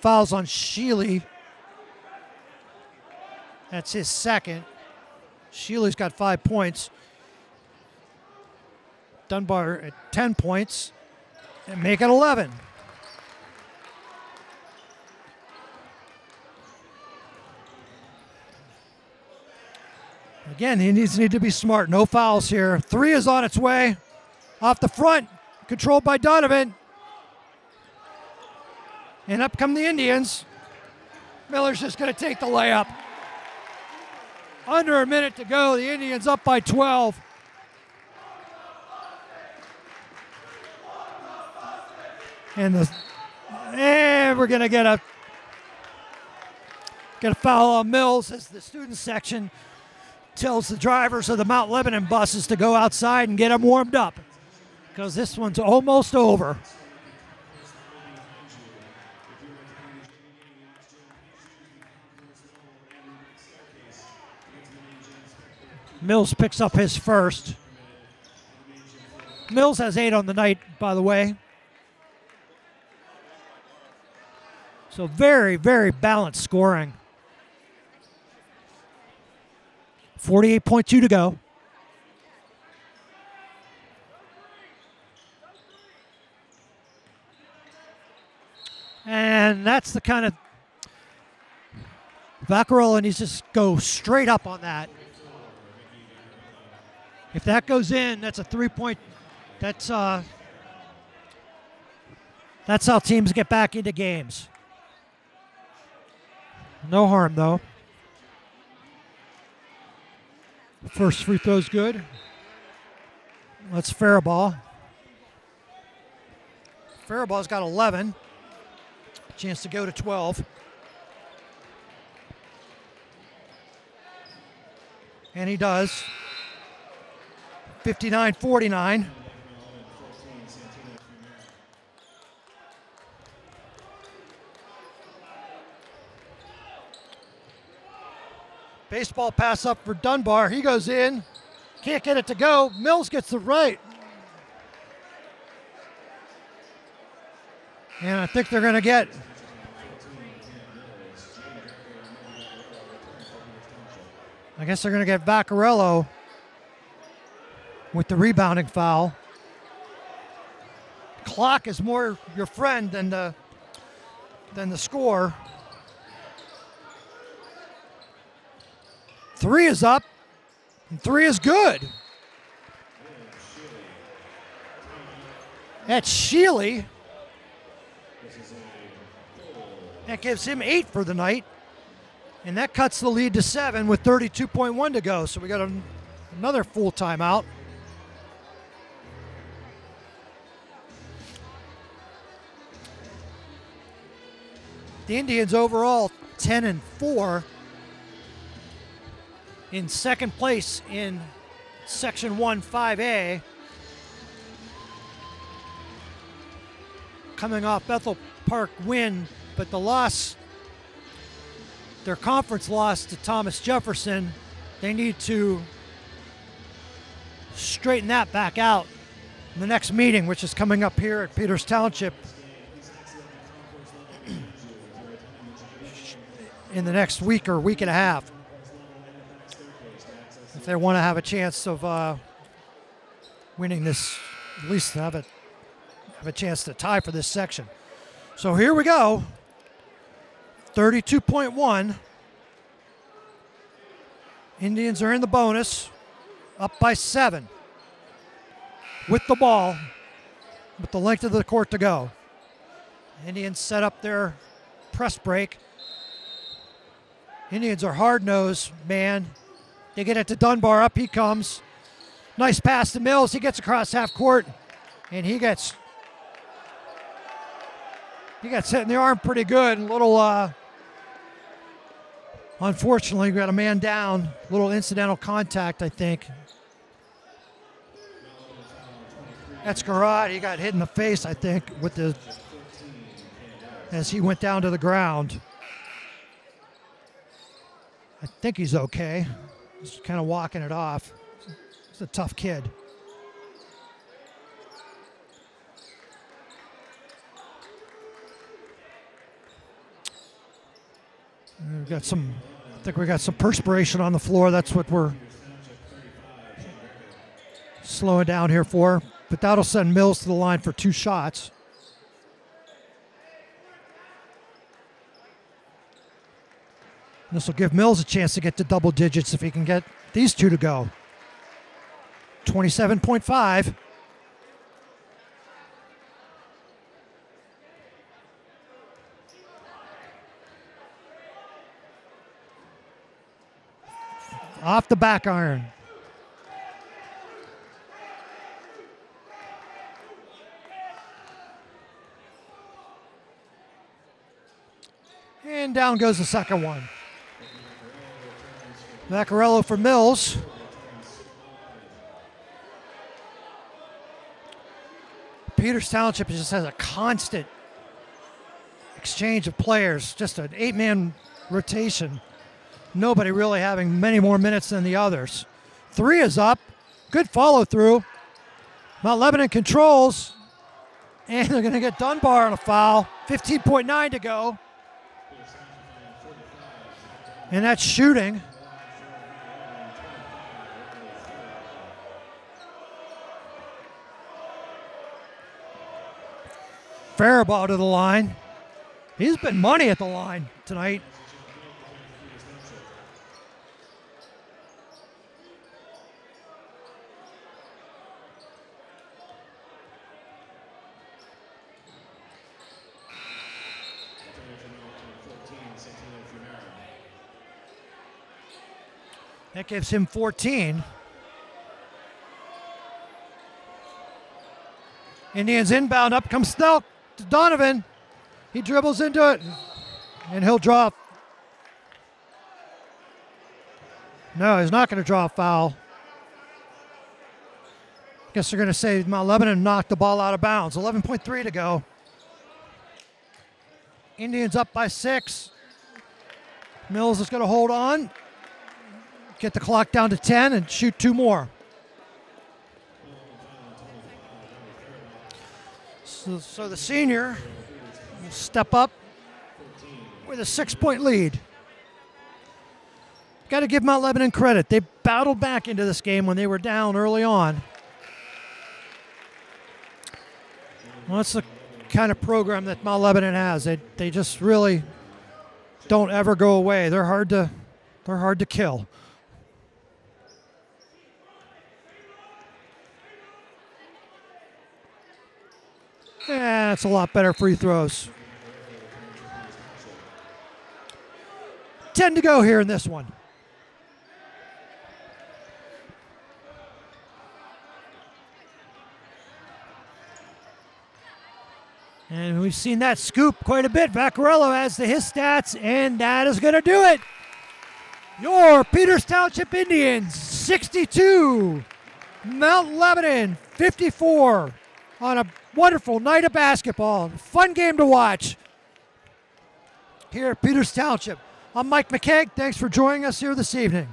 Fouls on Sheely. That's his second. Sheely's got 5 points. Dunbar at 10 points and make it 11. Again, he need to be smart. No fouls here. 3 is on its way. Off the front, controlled by Donovan. And up come the Indians. Miller's just going to take the layup. Under a minute to go. The Indians up by 12. And we're going to get a foul on Mills as the student section tells the drivers of the Mount Lebanon buses to go outside and get them warmed up because this one's almost over. Mills picks up his first. Mills has 8 on the night, by the way. So very, very balanced scoring. 48.2 to go. And that's the kind of Vaccarella needs to go straight up on that. If that goes in, that's a 3-point. That's how teams get back into games. No harm, though. First free throw's good. That's Faribault. Faribault's got 11. Chance to go to 12. And he does. 59-49. Baseball pass up for Dunbar. He goes in. Can't get it to go. Mills gets the right. And I think they're going to get. I guess they're going to get Vaccarello with the rebounding foul. Clock is more your friend than the score. 3 is up, and 3 is good. That's Sheely. That gives him 8 for the night, and that cuts the lead to 7 with 32.1 to go. So we got another full timeout. The Indians overall 10-4. In second place in Section 1 5A. Coming off Bethel Park win, but the loss, their conference loss to Thomas Jefferson, they need to straighten that back out in the next meeting, which is coming up here at Peters Township in the next week or week and a half. If they want to have a chance of winning this, at least have a chance to tie for this section. So here we go. 32.1. Indians are in the bonus, up by 7 with the ball, with the length of the court to go. Indians set up their press break. Indians are hard-nosed, man. They get it to Dunbar. Up he comes. Nice pass to Mills. He gets across half court, and he gets hit in the arm pretty good. A little, unfortunately, we got a man down. A little incidental contact, I think. Escarot, he got hit in the face, I think, with the as he went down to the ground. I think he's okay. He's kind of walking it off. He's a tough kid. We've got some, I think we got some perspiration on the floor. That's what we're slowing down here for. But that'll send Mills to the line for 2 shots. This will give Mills a chance to get to double digits if he can get these 2 to go. 27.5. Off the back iron. And down goes the second one. Vaccarello for Mills. Peters Township just has a constant exchange of players, just an 8-man rotation. Nobody really having many more minutes than the others. 3 is up. Good follow through. Mount Lebanon controls. And they're going to get Dunbar on a foul. 15.9 to go. And that's shooting. Faribault to the line. He's been money at the line tonight. That gives him 14. Indians inbound, up comes Snell to Donovan. He dribbles into it, and he'll drop. No, he's not going to draw a foul. Guess they're going to say Mount Lebanon knocked the ball out of bounds. 11.3 to go. Indians up by 6. Mills is going to hold on. Get the clock down to 10 and shoot 2 more. So the senior will step up with a 6-point lead. Got to give Mount Lebanon credit. They battled back into this game when they were down early on. Well, that's the kind of program that Mount Lebanon has. They just really don't ever go away. They're hard to kill. Yeah, that's a lot better free throws. 10 to go here in this one. And we've seen that scoop quite a bit. Vaccarello adds to his stats, and that is going to do it. Your Peters Township Indians, 62. Mount Lebanon, 54. On a wonderful night of basketball. Fun game to watch here at Peters Township. I'm Mike McKeag. Thanks for joining us here this evening.